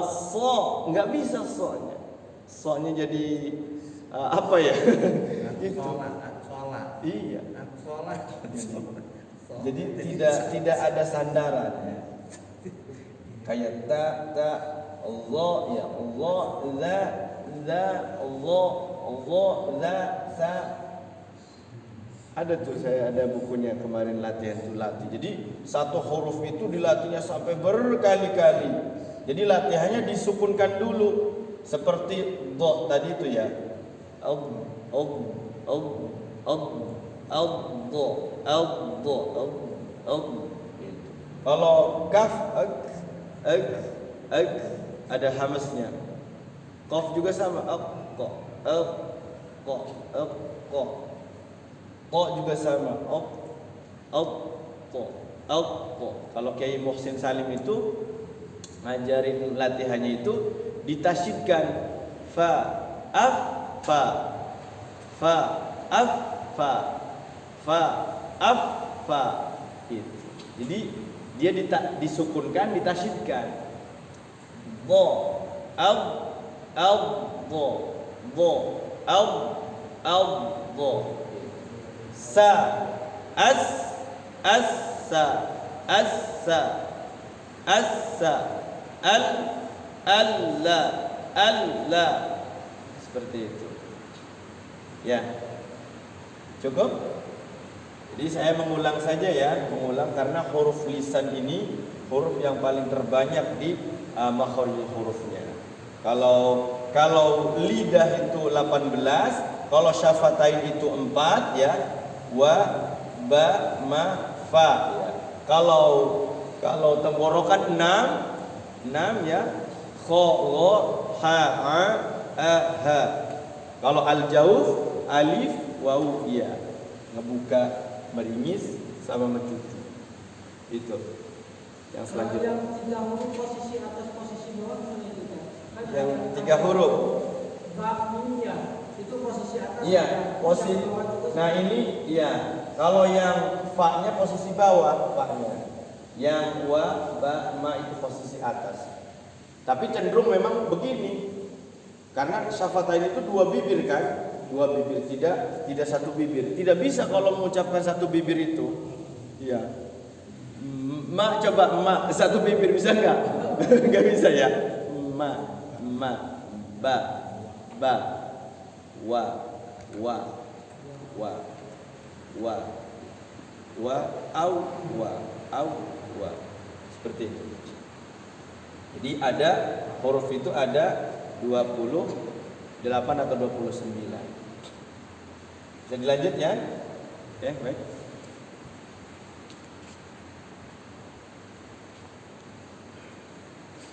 B: so nggak bisa so-nya. So-nya jadi apa ya? Gitu.
C: Sholat.
B: Iya.
C: Sholat.
B: Jadi tidak ada sandaran ya. Kayak ta Allah ya Allah la Allah la sa. Ada tuh, saya ada bukunya kemarin latihan tuh latih. Jadi satu huruf itu dilatihnya sampai berkali-kali. Jadi latihannya disukunkan dulu seperti do tadi itu ya. Kalau kaf ada hamasnya. Qaf juga sama. Qa juga sama. Kalau Kiai Muhsin Salim itu ngajarin latihannya itu ditasyidkan fa af fa fa af fa fa af fa itu. Jadi dia disukunkan, ditasyidkan. Dha al dha dha al dha sa as sa alla seperti itu ya. Cukup. Jadi saya mengulang saja ya, karena huruf lisan ini huruf yang paling terbanyak di makharijul hurufnya. Kalau lidah itu 18, kalau syafatain itu 4 ya, wa ba ma fa ya. Kalau tenggorokan 6 ya, kha gha ha ha. Kalau al-jauf alif waw ya. Ngebuka, meringis sama mencuci. Itu. Yang selanjutnya.
D: Yang 3 huruf posisi atas posisi bawah mana itu kan?
B: Yang 3 huruf.
D: Ba'nya itu posisi atas.
B: Iya, posisi. Nah, ini iya. Kalau yang fa-nya posisi bawah, fa-nya. Yang wa, ba, ma itu posisi atas. Tapi cenderung memang begini. Karena syafatain itu 2 bibir kan? 2 bibir, tidak 1 bibir. Tidak bisa kalau mengucapkan 1 bibir itu. Iya. Ma, coba ma 1 bibir bisa enggak? Enggak bisa ya. Ma, ba, wa, au, wa. Seperti itu. Jadi ada huruf itu ada 28 atau 29. Bisa dilanjut ya? Oke, baik.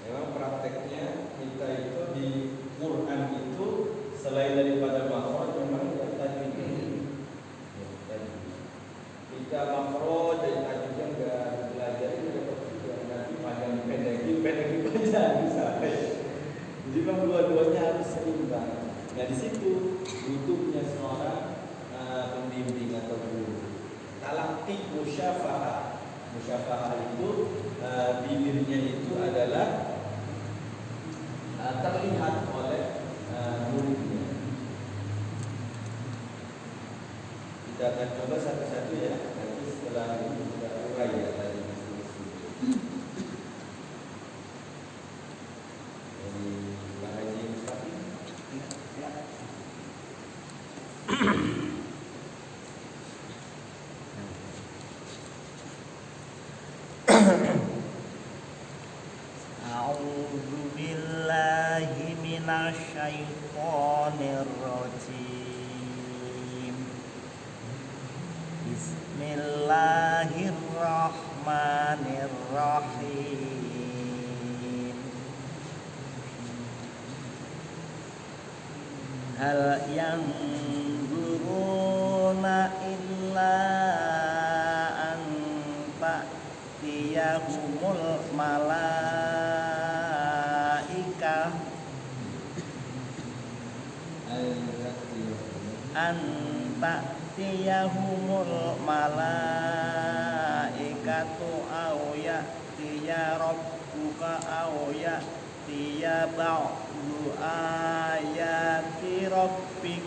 B: Memang prakteknya kita itu di Quran itu selain daripada makhraj memang ada tajwid. Kita makhraj dan tajwidnya enggak belajar itu dapat juga nanti panjang pendek panjang misalnya. Jadi memang dua-dua Nah di situ butuhnya seorang pembimbing atau guru. Talaqi musyafahah. Musyafahah itu bibirnya itu adalah terlihat oleh muridnya. Kita akan coba satu-satu ya. Nanti setelah ini kita urai ya tadi. Jadi Pak Haji Mustaqim.
C: A'udzu billahi minasyaitonir rajim. Bismillahirrahmanirrahim. Hal yanzuruna illa an ta'tiyahumul malaikah an ta'tiyahumul malaikatu aw ya'tiya rabbuka aw ya'tiya ba'du ayati rabbik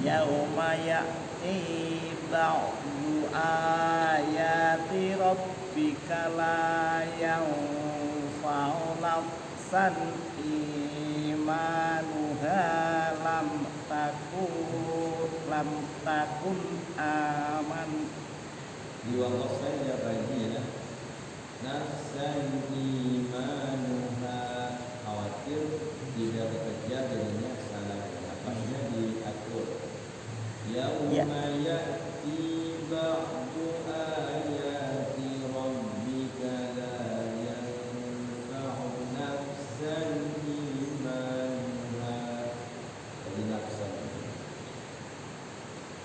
C: yauma ya'ti ba'du ayati rabbika la yanfa'u nafsan imanuha lam takun aman.
B: Di wakaf saya bagi ya. Nafsan imanuha, khawatir tidak bekerja jadinya salah napasnya diatur. Yauma ya'ti ba'du ayati rabbika la yanfa'u nafsan imanuha. Jadi nafsan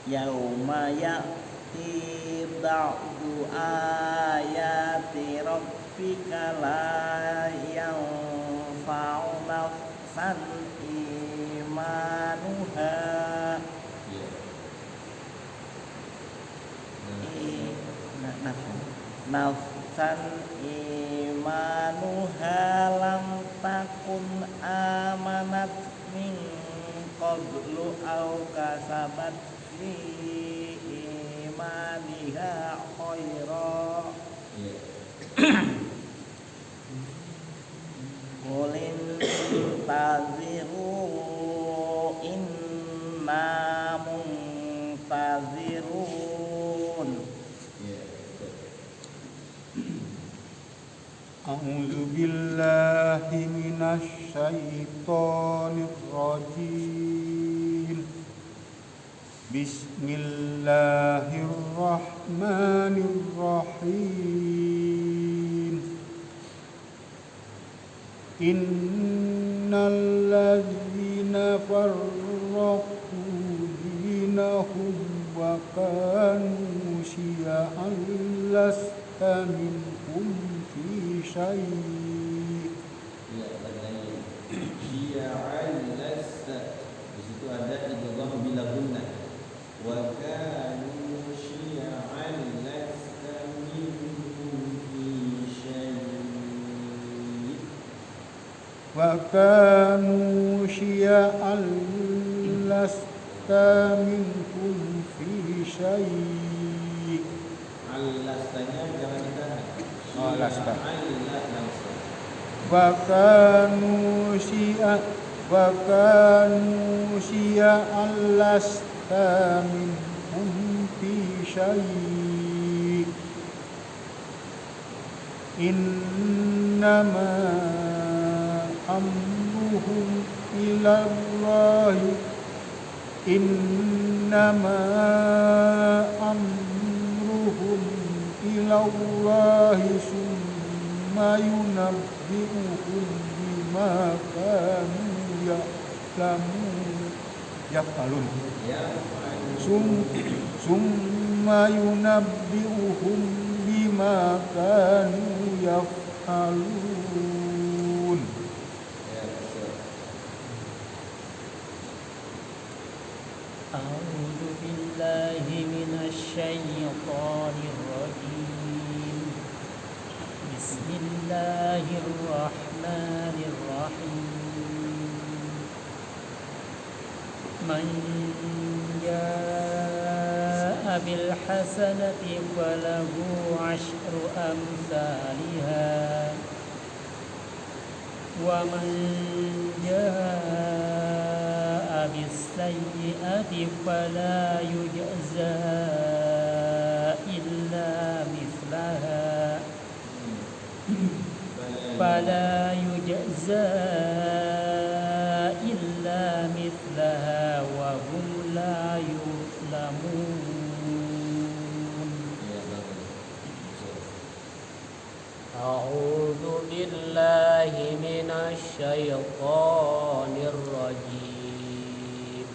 C: Yauma ya'ti ba'du ayati rabbika la yanfa'u nafsan imanuha nafsan imanuha lam takun amanat min qablu aw kasabat fi imaniha khaira. Qulin taziru inna muntazirun.
E: A'udzu billahi minasy syaithanir rajim. Bismillahirrahmanirrahim. Innal ladzina farraqu dinahum wa kanu syi'an lasta minhum fi syai'.
B: Ya, tadi syi'an lasta. Di situ ada idgham bila gunnah. Wa kanu syi'an lasta minhum fi syai'.
E: Wa kanu syi'an lasta minhum fi syai'.
B: Al-lastanya jangan ditahan.
E: Oh, lasta.
B: Al-lasta.
E: Wa kanu syi'an lasta minhum fi syai'. Innama amruhum ilallahi innama amruhum ilallahi summa yunabbi'uhum bima kanu yaf'alun. Summa yunabbi'uhum bima kanu yaf'alun.
F: أعوذ بالله من الشيطان الرجيم بسم الله الرحمن الرحيم من جاء بالحسنة فله عشر أمثالها ومن جاء بالسيئة فلا يجزى إلا مثلها وهم لا يظلمون. أعوذ بالله من الشيطان الرجيم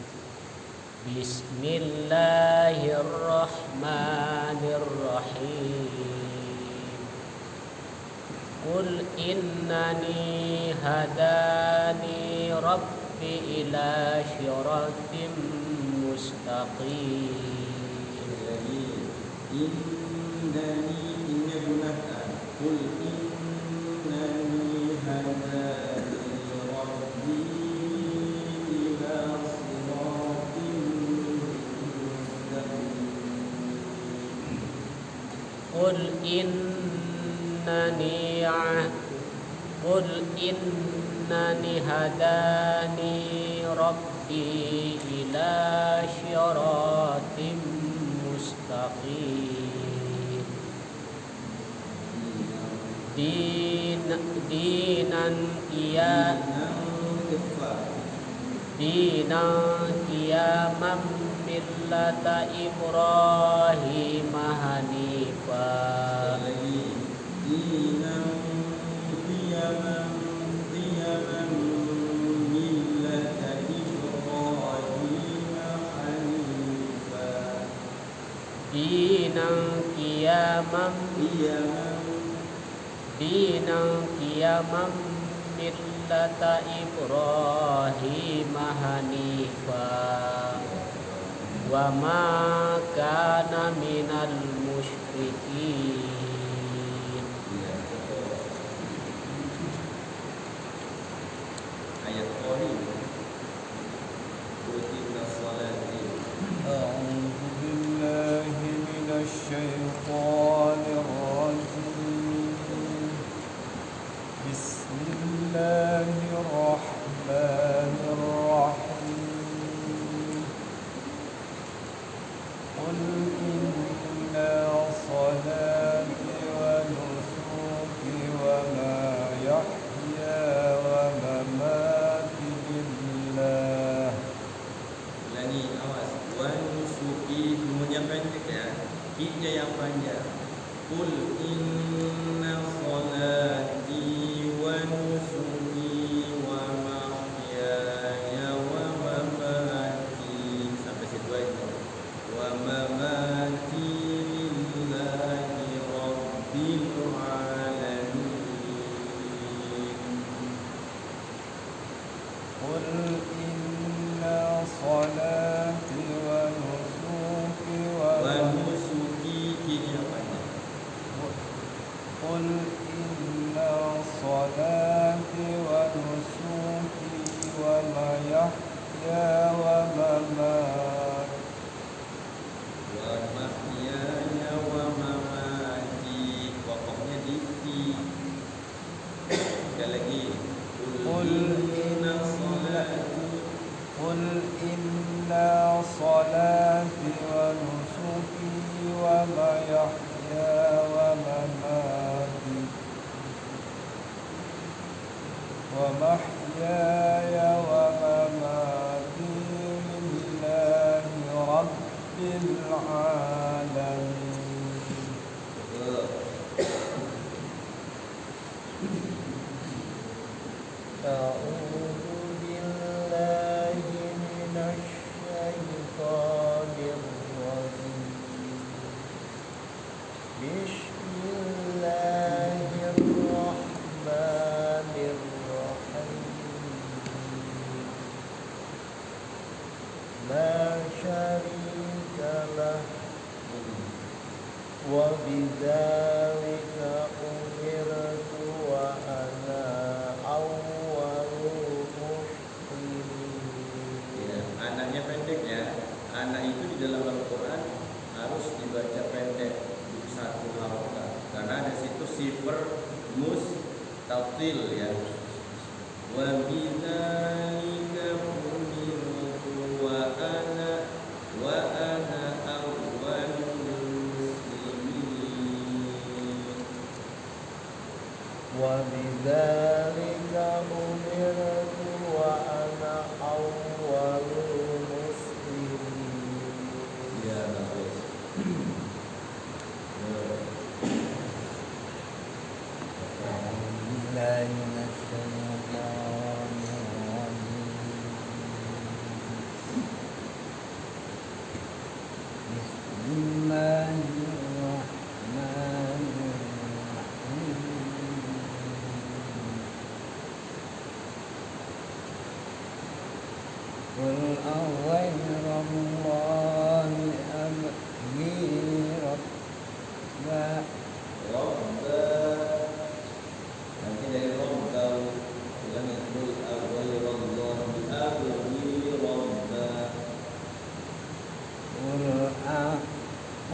F: بسم الله الرحمن الرحيم قل إنني هداني ربي إلى صراط مستقيم.
A: إنني gunakan Qul innani hadani rabbi ila siratin mustaqim.
F: Qul innani hadani rabbi ila siratin mustaqim. Dinan qiyamam millata Ibrahim hanifa.
A: Dinan qiyamam millata Ibrahim hanifa.
F: Dinan qiyamam millata Ibrahim hanifa wa ma kana minal musyrikin.
A: Ayat qari Inna salati.
E: A'udzu billahi minasy syaithanir rajim. Bismillahirrahmanirrahim. Qul inna salati wa nusuki wa mahyaya wa mamati lillah.
A: Ulangi, awas. Wa nusuki yang pendek ya. Kita yang panjang. Qul inna salati wa nusuki wa mahyaya wa mamati. Sampai situ aja. Wa mamati lillahi rabbil alamin.
E: Qul inna salati wa nusuki
A: Wa nusuki kini yang panjang.
E: Qul inna salati wa nusuki wa mahyaya wa mamati
A: Wa mahyaya wa mamati. Pokoknya di fi. Sekali lagi.
E: Qul
A: inna salati
E: Qul inna salati wa nusuki wa mahyaya wa mamati lillahi rabbil alamin.
F: A'udzu billahi minasy syaithanir rajim. Bismillahirrahmanirrahim. لا شريك له وبذلك أمرت وأنا أول المسلمين.
B: Ya, anaknya pendek ya. Anak itu di dalam Al-Quran harus dibaca pendek satu harokat karena ada situ sifar mustafil ya. Wa bidzalika umirtu wa ana awwalul muslimin.
F: وبذلك أمرت وأنا أول المسلمين.
B: Ya bagus.
F: بالله من الشيطان الرجيم. بسم الله الرحمن الرحيم. قل أغير الله أبغي ربا
B: Robba nanti dari Robba yang itu awalullah bi'abdi Robba.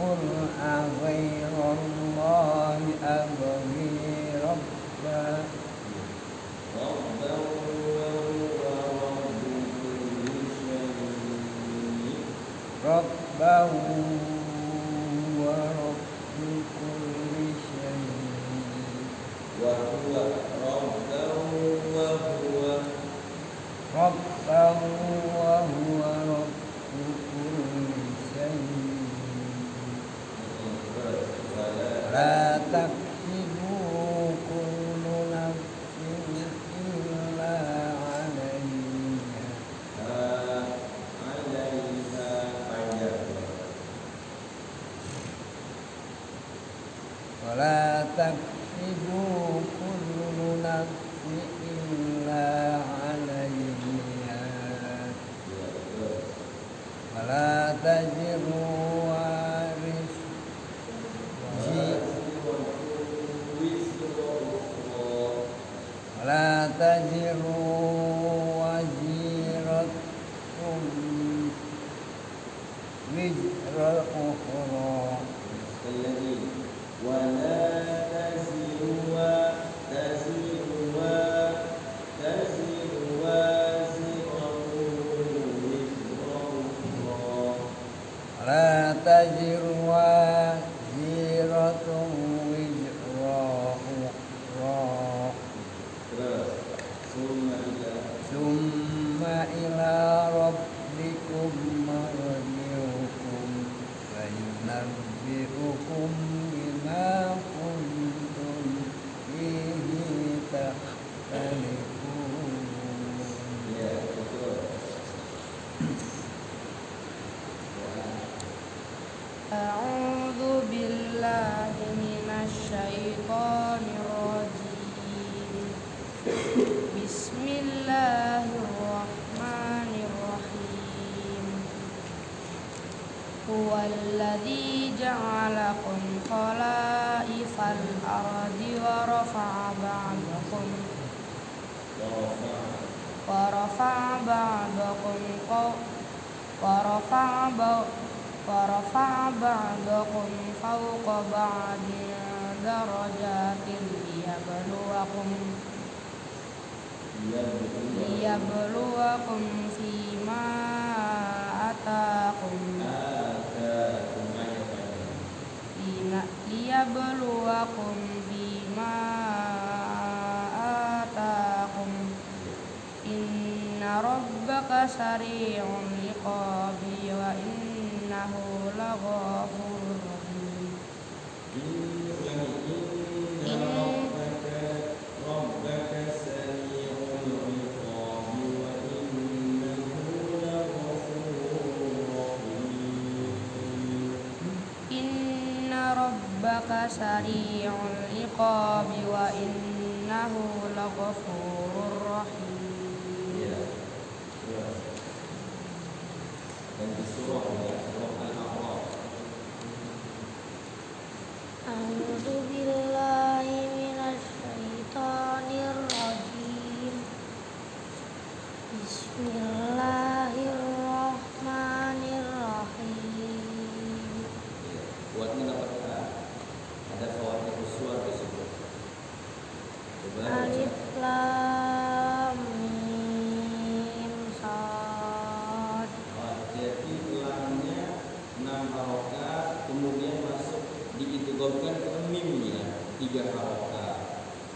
F: قل أغير الله أبغي ربا
B: Robba wa huwa rabbu kulli syai'in.
F: ربا ورب كل شيء
B: Wa huwa Robba wa huwa
F: ربا وهو رب كل شيء لا تكسب كل نفس إلا عليها
B: alaiha panjang.
F: ولا تكسب كل نفس إلا عليها ولا تزر وازرة ولا تزر وزيرة وزر أخرى
B: الذي ولا تزر وازرة وزر أخرى.
F: ولا تزر وازرة وزر أخرى ثم إلى ربكم مرجعكم فينبئكم بما كنتم فيه تختلفون.
B: Ya, betul.
G: أعوذ بالله من الشيطان الرجيم. بسم الله الرحمن الرحيم. هو الذي جعلكم خلائف الأرض ورفع بعضكم فوق بعض درجات ليبلوكم فيما آتاكم إن ربك سريع العقاب وإنه لغفور رحيم.
B: ربك سريع العقاب وإنه لغفور رحيم.
G: إن ربك سريع العقاب وإنه لغفور رحيم.
A: ganti surah ya, surah Al-A'raf.
G: A'udzu billahi minasyaitonir rajim. Bismillahirrahmanirrahim.
A: Ya, buatnya dapat ada fawatih uswar di situ. Coba
G: Alif lam mim sad.
A: jadi lamnya 6 harokat, kemudian masuk diidghamkan ke mimnya 3 harokat.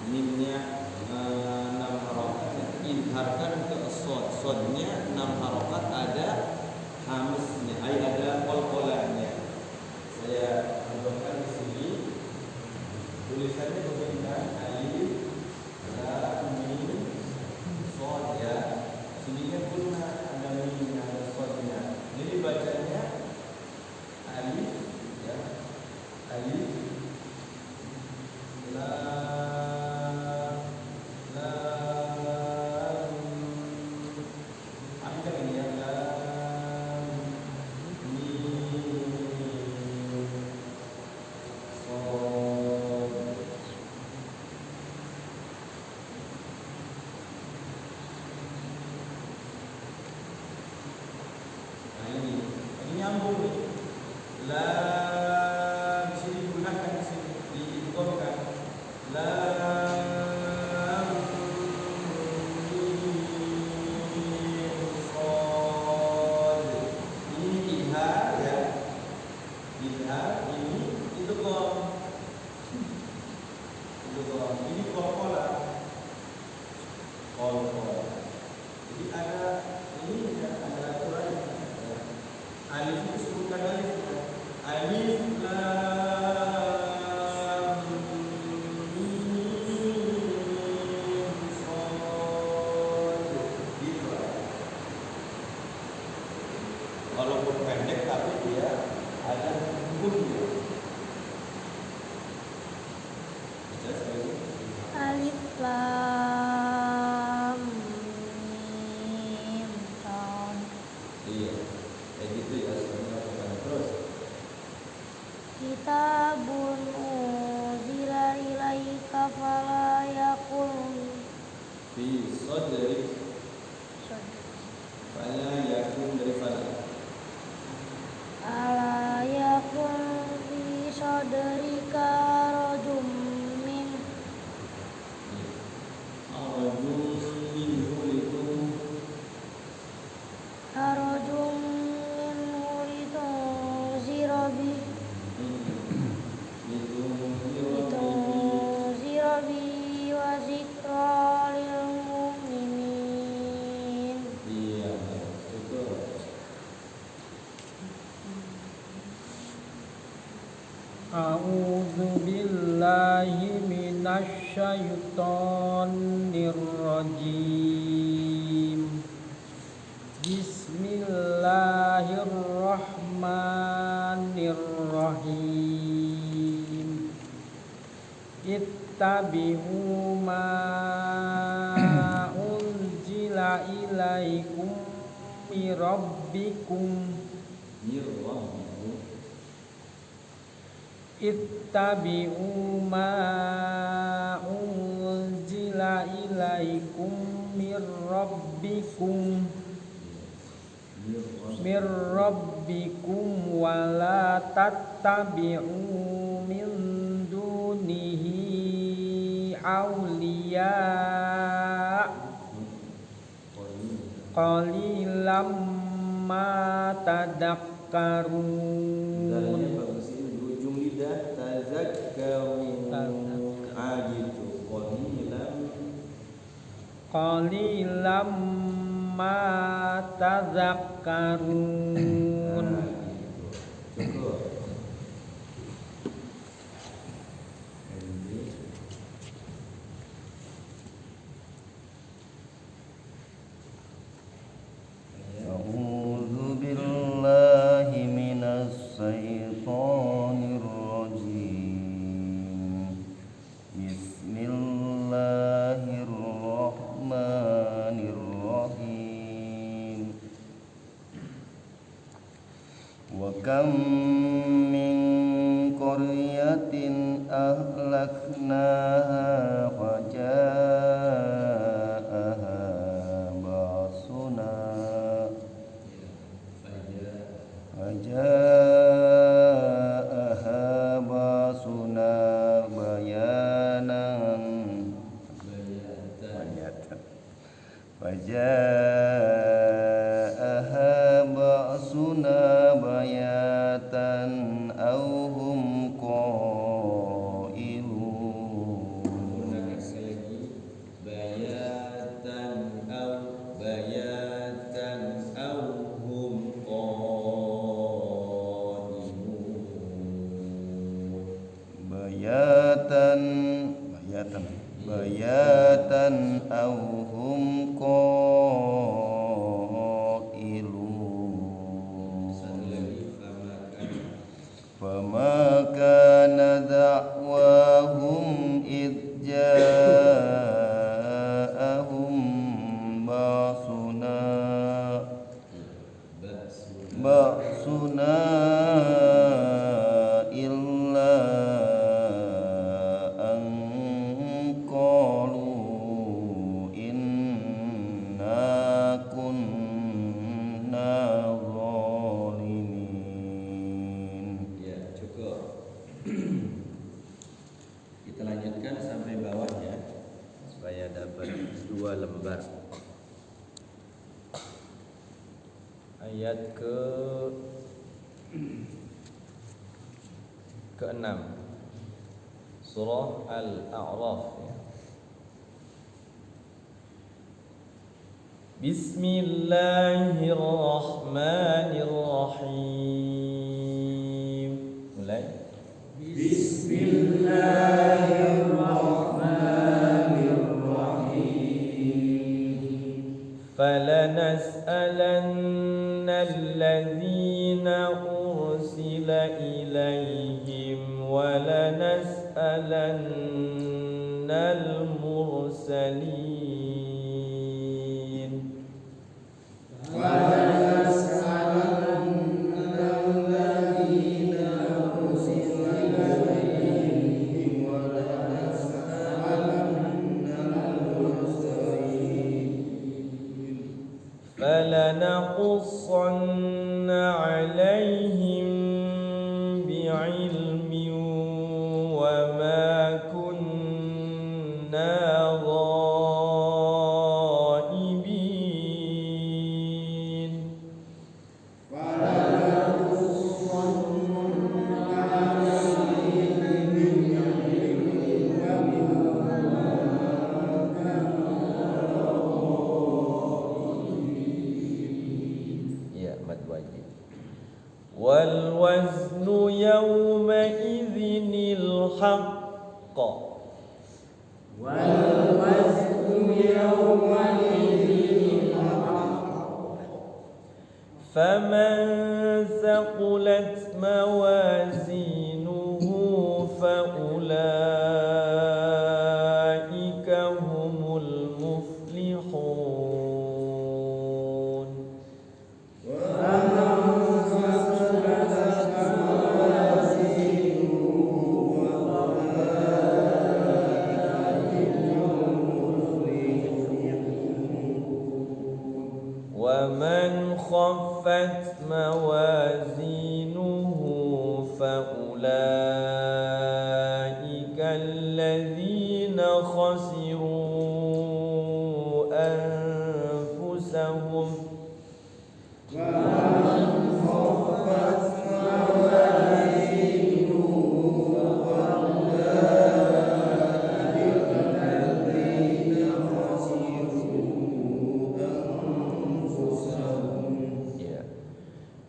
A: Mimnya 6 harokat, idharkan ke shad. Shadnya 6 harokat, ada hamznya, ada qalqalahnya. Saya tambahkan di sini tulisannya begini, alif lam mim shad ya. Sininya pun ada mimnya, ada shadnya. Jadi bacanya alif ya, alif lam lam. Panjang ini ya, lam mim shad. Nah ini nyambung nih. Lam sini gunakan di sini, diidghamkan. Lam mim shad. Ini idhar ya. Idhar ini idgham. Idgham. Ini qalqalah. Qalqalah. Jadi ada ini ya, ada aturannya. Alif itu sebutkan alif. Alif lam mim shad. Gitu. Walaupun pendek tapi dia ada bunyi. Jelas lagi.
G: Alif lam mim sad.
A: Iya. Kayak gitu ya, sebenarnya bukan terus.
G: Kitabun unzila ilaika fala yakun
A: Fi sadri fala yakun dari fala.
G: ala yakun fi sadrika rajum min
A: Arajum minhu litum
G: arajum minhu litunzira bi litunzira bi wa zikra lil mu'minin.
A: Iya, betul.
E: A'udzu billahi minasyaitonir rajim. Bismillahirrahmanirrahim. Ittabi'u ma unzila ilaikum mir rabbikum. Ittabi'u ma unzila ilaikum mir rabbikum wa la tattabi'u min dunihi awliya qalilam ma tadakkarun.
A: Dalanya bagus ini di ujung lidah, tazakkarun. Gitu.
E: Qalilam ma tadakkarun.
A: Cukup.
C: A'udzu billahi minas syaitonir rajim. Bismillahirrahmanirrahim. kam min qaryatin ahlaknaha faja'aha ba'suna Faja'aha ba'suna bayatan aw hum qailun. Bayatan aw hum qailun. Fama kana da'wahum id ja'ahum ba'suna illa an qalu inna kunna zalimin.
B: Ya, cukup. Kita lanjutkan sampai bawah ya, supaya dapat 2 lembar.
A: Ayat ke-6 Surah Al-A'raf ya. Bismillahirrahmanirrahim. Mulai. فلنسألن الذين أرسل إليهم ولنسألن المرسلين. فلنقصن عليهم بعلم وما كنا غائبين. والوزن يومئذ الحق. فمن ثقلت موازينه فأولئك هم المفلحون. ومن خفت موازينه فأولئك الذين خسروا أنفسهم.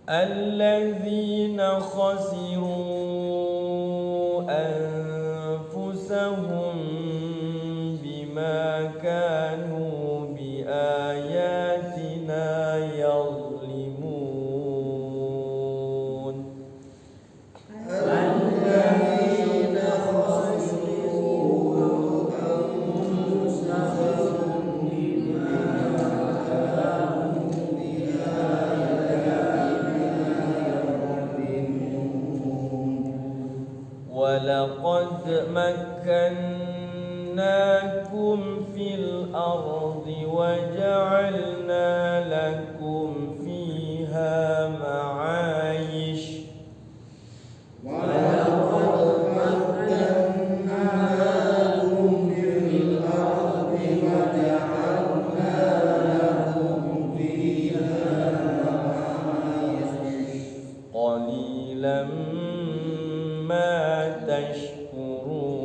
A: الذين خسروا أنفسهم بما كانوا بآياتنا يظلمون. الذين خسروا أنفسهم بما كانوا بآياتنا يظلمون. ولقد مكناكم في الأرض وجعلنا لكم فيها معايش قليلا ما تشكرون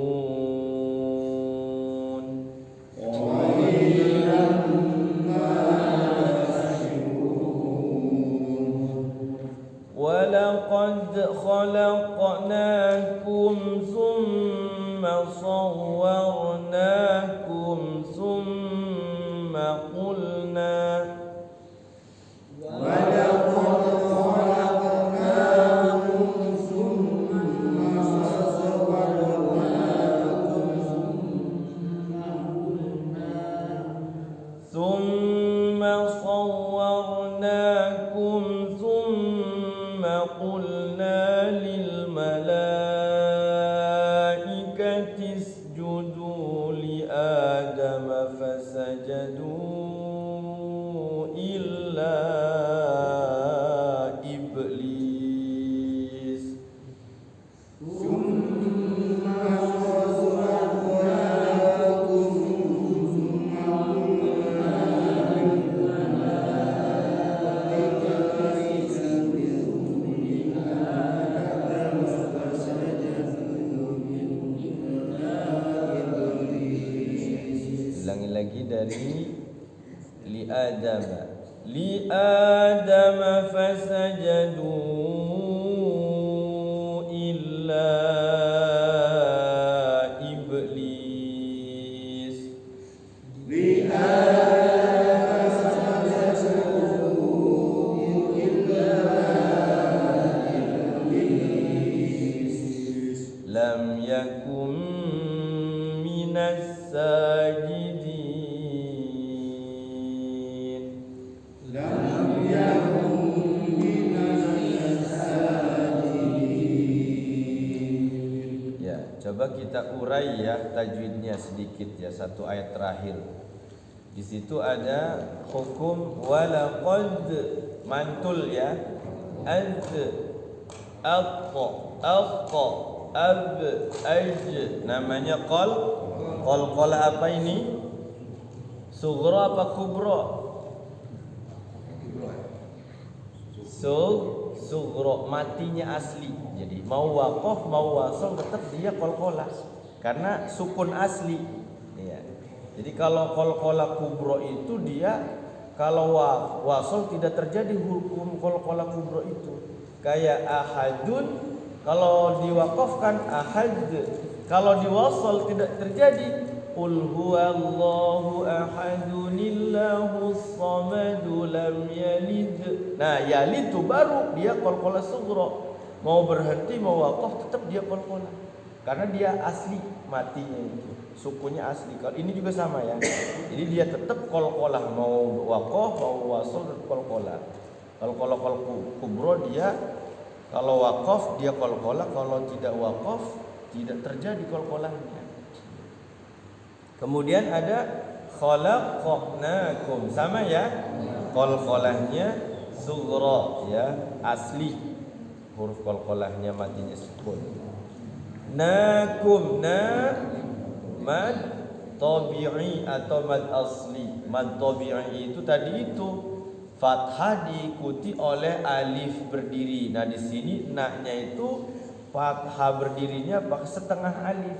A: ولقد خلقناكم ثم صورناكم ثم قلنا ثم صورناكم ثم قلنا للملائكة اسجدوا لآدم فسجدوا إلا إبليس ulangi lagi dari li Adam fasajadu illa iblis lam yakum minas sajidin ya, coba kita urai ya tajwidnya sedikit ya, satu ayat terakhir. Di situ ada hukum walaqad mantul ya, ad aqqa ab aj, namanya qalqala apa ini? Sughra apa kubra? Sughra, matinya asli. Jadi mau waqaf mau wasal tetap dia qalqala karena sukun asli ya. Jadi kalau qalqala kubra itu dia kalau wasal tidak terjadi hukum qalqala kubra itu. Kayak ahadun kalau diwaqafkan ahad, kalau diwasal tidak terjadi. Qul huwallahu ahadunillahus samadu lam yalid. Nah, yalid itu baru dia qalqala sughra. Mau berhenti mau waqaf tetap dia qalqala. Karena dia asli matinya itu. Sukunya asli. Kalau ini juga sama ya. Jadi dia tetap qalqala, mau waqaf mau wasal tetap qalqala. Qalqala kubra dia kalau waqaf dia qalqala, kalau tidak waqaf tidak terjadi qalqalanya. Kemudian ada khalaqnakum, sama ya, qalqalahnya sughra ya, asli. Huruf qalqalahnya matinya sukun. Nakum, na mad tabi'i atau mad asli. Mad tabi'i itu tadi itu fathah diikuti oleh alif berdiri. Nah di sini na-nya itu fathah berdirinya pakai setengah alif,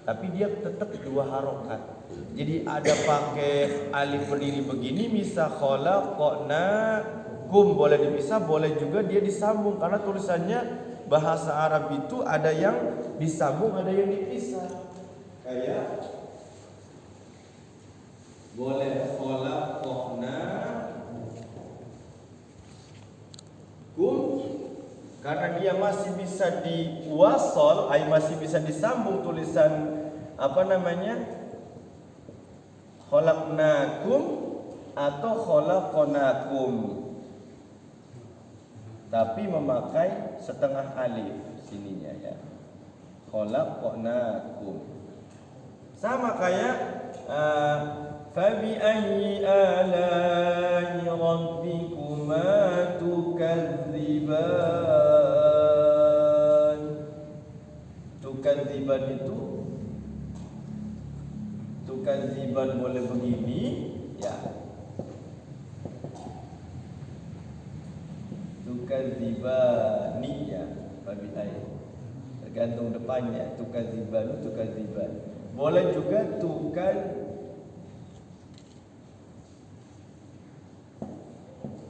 A: tapi dia tetap dua harokat. Jadi ada pakai alif berdiri begini, misal khalaqnakum boleh dipisah, boleh juga dia disambung karena tulisannya bahasa Arab itu ada yang disambung, ada yang dipisah. Kayak boleh khalaqnakum karena dia masih bisa diwasal, masih bisa disambung tulisan apa namanya? Khalaqnakum atau khalaqnakum, tapi memakai setengah alif sininya ya.
B: khalaqnakum. Sama kayak fabi ayyi ala'i rabbikuma tukadziban. Tukadziban itu tukadziban boleh begini ya. Tukadzibani ya, fabi ayyi. Tergantung depannya, tukadziban, tukadziban. Boleh juga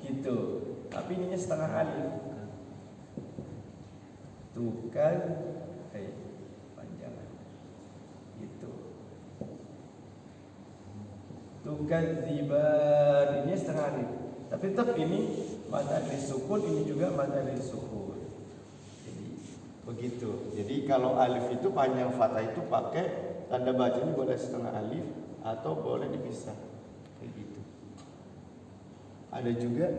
B: gitu, tapi ininya setengah alif. Panjangan gitu. Tukadziban ini setengah alif. Tapi tetap ini mad alif sukun, ini juga mad alif sukun. Jadi begitu. Jadi kalau alif itu panjang fathah itu pakai tanda bacanya boleh setengah alif atau boleh dipisah. Kayak gitu. Ada juga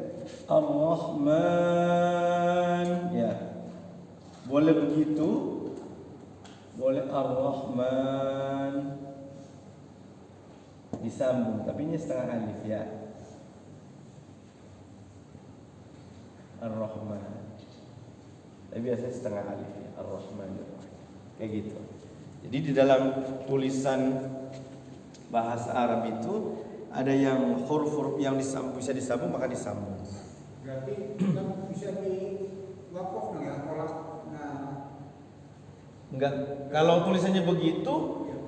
B: Ar-Rahman ya. Boleh begitu. Boleh Ar-Rahman disambung, tapi ini setengah alif ya. Ar-Rahman. Tapi biasanya setengah alif ya, Ar-Rahman. Kayak gitu. Jadi di dalam tulisan bahasa Arab itu ada yang huruf-huruf yang bisa disambung maka disambung.
F: Berarti kita bisa di wakaf ya,
B: Enggak, kalau tulisannya begitu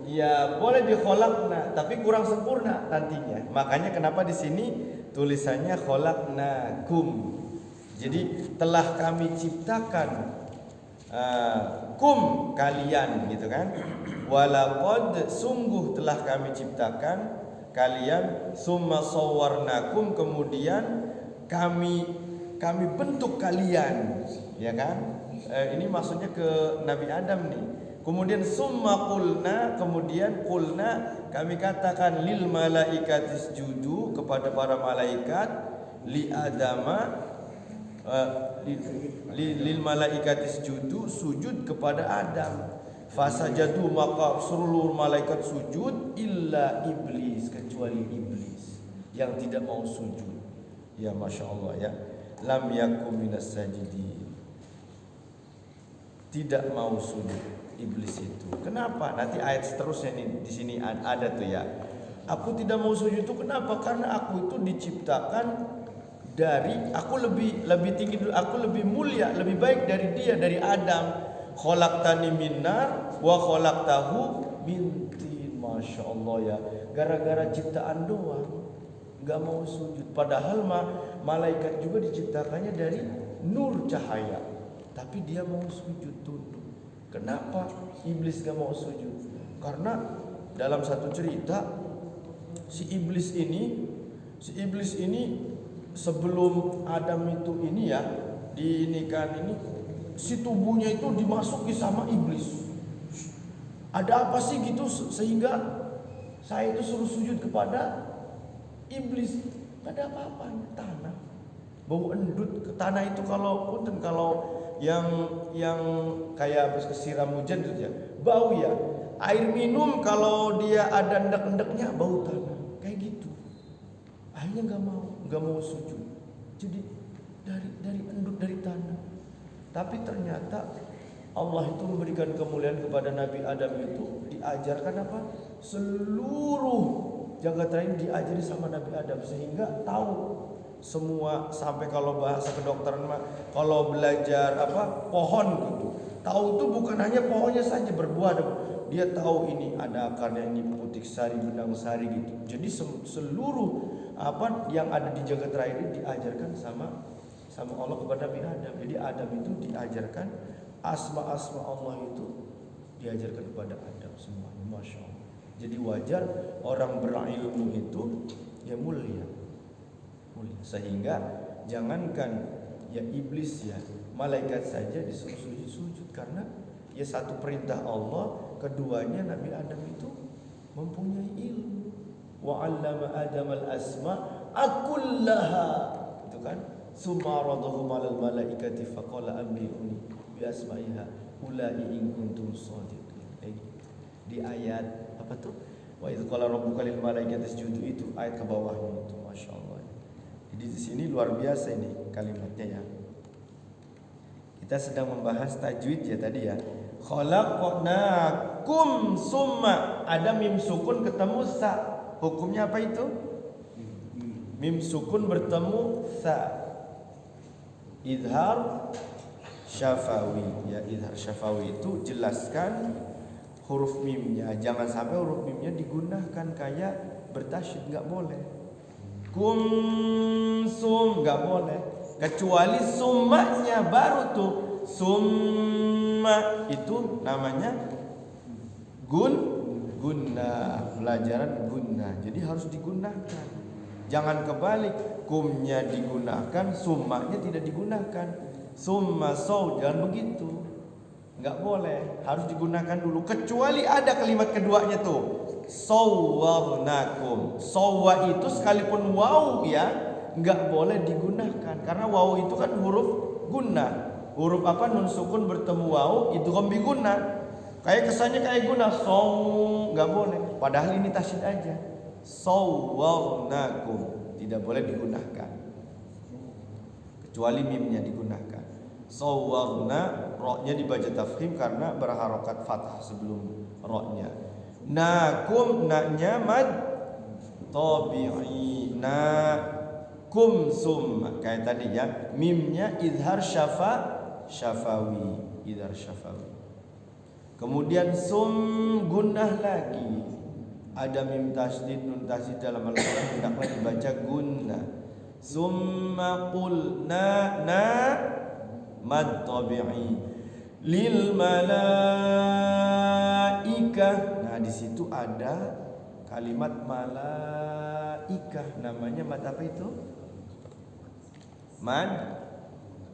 B: ya boleh dikholakna, tapi kurang sempurna nantinya. Makanya kenapa di sini tulisannya kholaknakum. Jadi telah kami ciptakan kum kalian gitu kan. Walaqad sungguh telah kami ciptakan kalian, summa sawwarnakum kemudian kami bentuk kalian ya kan. Ini maksudnya ke Nabi Adam nih. Kemudian summa qulna, kemudian qulna kami katakan lil malaikati isjudu kepada para malaikat li adama lil malaikati isjudu sujud kepada Adam. Fasajadu maka seluruh malaikat sujud illa iblis, kecuali iblis yang tidak mau sujud. Ya Masya Allah ya. Lam yakum minas sajidin. Tidak mau sujud iblis itu. Kenapa? Nanti ayat seterusnya nih di sini ada tuh ya. Aku tidak mau sujud itu kenapa? Karena aku itu diciptakan dari aku lebih tinggi, aku lebih mulia, lebih baik dari dia, dari Adam. Khalaqtani min nar wa khalaqtahu min tin. Masya Allah ya. Gara-gara ciptaan doang nggak mau sujud. Padahal malaikat juga diciptakannya dari nur cahaya, tapi dia mau sujud tunduk. Kenapa iblis gak mau sujud? Karena dalam satu cerita si iblis ini sebelum Adam itu ini ya dinikahin ini, si tubuhnya itu dimasuki sama iblis. Ada apa sih gitu sehingga saya itu suruh sujud kepada iblis? Gak ada apa-apanya, tanah bau endut ke tanah itu. Kalau yang kayak habis kesiram hujan itu ya bau ya. Air minum kalau dia ada endek-endeknya bau tanah kayak gitu. Akhirnya nggak mau sujud. Jadi dari endut, dari tanah. Tapi ternyata Allah itu memberikan kemuliaan kepada Nabi Adam itu, diajarkan apa? Seluruh jagat raya diajari sama Nabi Adam sehingga tahu semua. Sampai kalau bahasa kedokteran kalau belajar pohon gitu, tahu itu bukan hanya pohonnya saja berbuah, dia tahu ini ada akarnya, ini putik sari, benang sari gitu. Jadi seluruh yang ada di jagat raya ini diajarkan sama Allah kepada Nabi Adam. Jadi Adam itu diajarkan asma-asma Allah itu diajarkan kepada Adam semuanya. Masya Allah. Jadi wajar orang berilmu itu ya mulia. Sehingga jangankan ya iblis ya, malaikat saja disuruh sujud karena ya satu perintah Allah, keduanya Nabi Adam itu mempunyai ilmu. Wa 'allama Adam al-asma akullaha. Itu kan summa radahum 'alal malaikati faqala anbi'uni bi asma'iha ulai in kuntum shadiqin. Di ayat apa tuh? Wa idz qala rabbuka lil malaikati isjudu, itu ayat ke bawahnya itu, masyaallah. Jadi di sini luar biasa ini kalimatnya ya. Kita sedang membahas tajwid ya tadi ya. Khalaqnakum summa, ada mim sukun ketemu sa. Hukumnya apa itu? Mim sukun bertemu sa. Izhar syafawi ya, izhar syafawi itu jelaskan huruf mimnya. Jangan sampai huruf mimnya digunakan kayak bertasyid, enggak boleh. Kum sum enggak boleh. Kecuali summanya baru tuh. Summa itu namanya gunnah, pelajaran gunnah. Jadi harus digunakan. Jangan kebalik, kumnya digunakan, summanya tidak digunakan. Summa saw, jangan begitu. Enggak boleh, harus digunakan dulu. Kecuali ada kalimat keduanya tuh, sawwarnakum. Sawwa itu sekalipun waw ya, enggak boleh digunakan karena waw itu kan huruf gunnah. Huruf apa? Nun sukun bertemu waw, itu gombi gunnah. Kayak kesannya kayak gunnah, saw, enggak boleh. Padahal ini tasydid aja. Sawwarnakum, tidak boleh digunakan. Kecuali mimnya digunakan. Sawwarna, ro-nya dibaca tafkhim karena berharokat fathah sebelum ro-nya. Nakum, na-nya mad tabi'i. Nakum sum, kayak tadi ya. Mimnya izhar syafawi, izhar syafawi. Kemudian sum gunnah lagi. Ada mim tasydid, nun tasydid dalam Al-Quran hendaklah dibaca gunnah. Summa qulna mad tabi'i lil malaikah. Nah di situ ada kalimat malaikah, namanya mad apa itu? Mad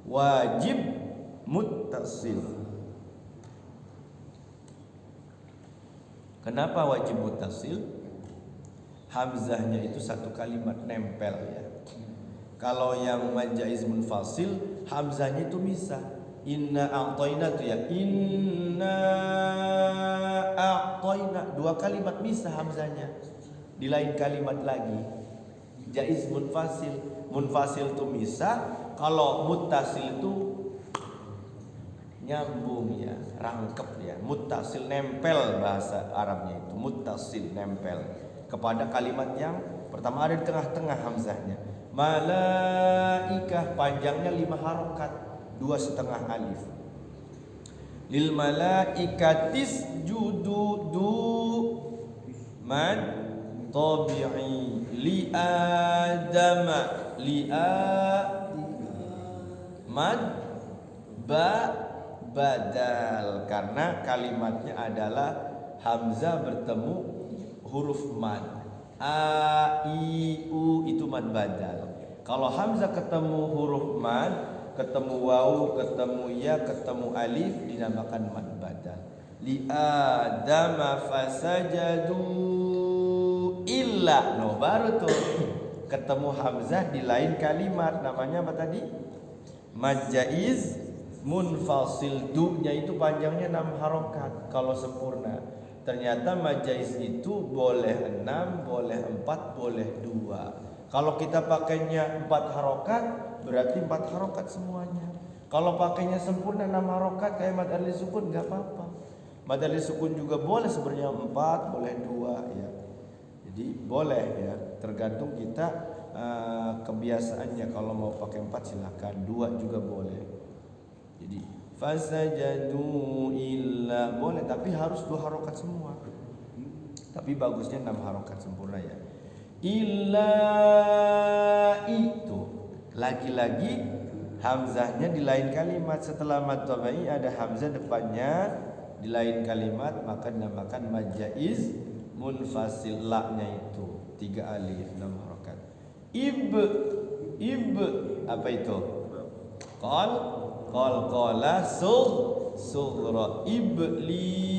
B: wajib muttasil. Kenapa wajib muttasil? Hamzahnya itu satu kalimat nempel ya. Kalau yang mad jaiz munfasil, hamzahnya itu misah. Inna a'tayna itu ya, inna a'tayna, dua kalimat misah hamzahnya. Di lain kalimat lagi. Jaiz munfasil. Munfasil itu misah, kalau muttasil itu nyambung ya, rangkep ya. Muttasil nempel, bahasa Arabnya itu muttasil, nempel kepada kalimat yang pertama ada di tengah-tengah hamzahnya. Malaikah panjangnya 5 harokat, 2,5 alif. Lil malaikatis judu mad tabi'i li adama mad badal, karena kalimatnya adalah hamzah bertemu huruf mad. A, I, U itu mad badal. Kalau hamzah ketemu huruf mad, ketemu waw, ketemu ya, ketemu alif, dinamakan mad badal. Li adama fasajadu illa. No, baru tuh ketemu hamzah di lain kalimat, namanya apa tadi? Mad jaiz munfasil. Du-nya itu panjangnya 6 harokat kalau sempurna. Ternyata mad jaiz itu boleh 6, boleh 4, boleh 2. Kalau kita pakainya 4 harokat, berarti 4 harokat semuanya. Kalau pakainya sempurna 6 harokat kayak mad alif sukun, nggak apa-apa. Mad alif sukun juga boleh sebenarnya 4, boleh 2 ya. Jadi boleh ya, tergantung kita kebiasaannya. Kalau mau pakai 4 silakan, 2 juga boleh. Jadi fasajadu illa boleh, tapi harus 2 harokat semua. Tapi bagusnya 6 harokat sempurna ya. Illa itu lagi-lagi hamzahnya di lain kalimat. Setelah mad tabi'i ada hamzah depannya di lain kalimat, maka dinamakan mad jaiz munfasil. La-nya itu 3 alif 6 harokat. Ib apa itu? Qala sughra iblis.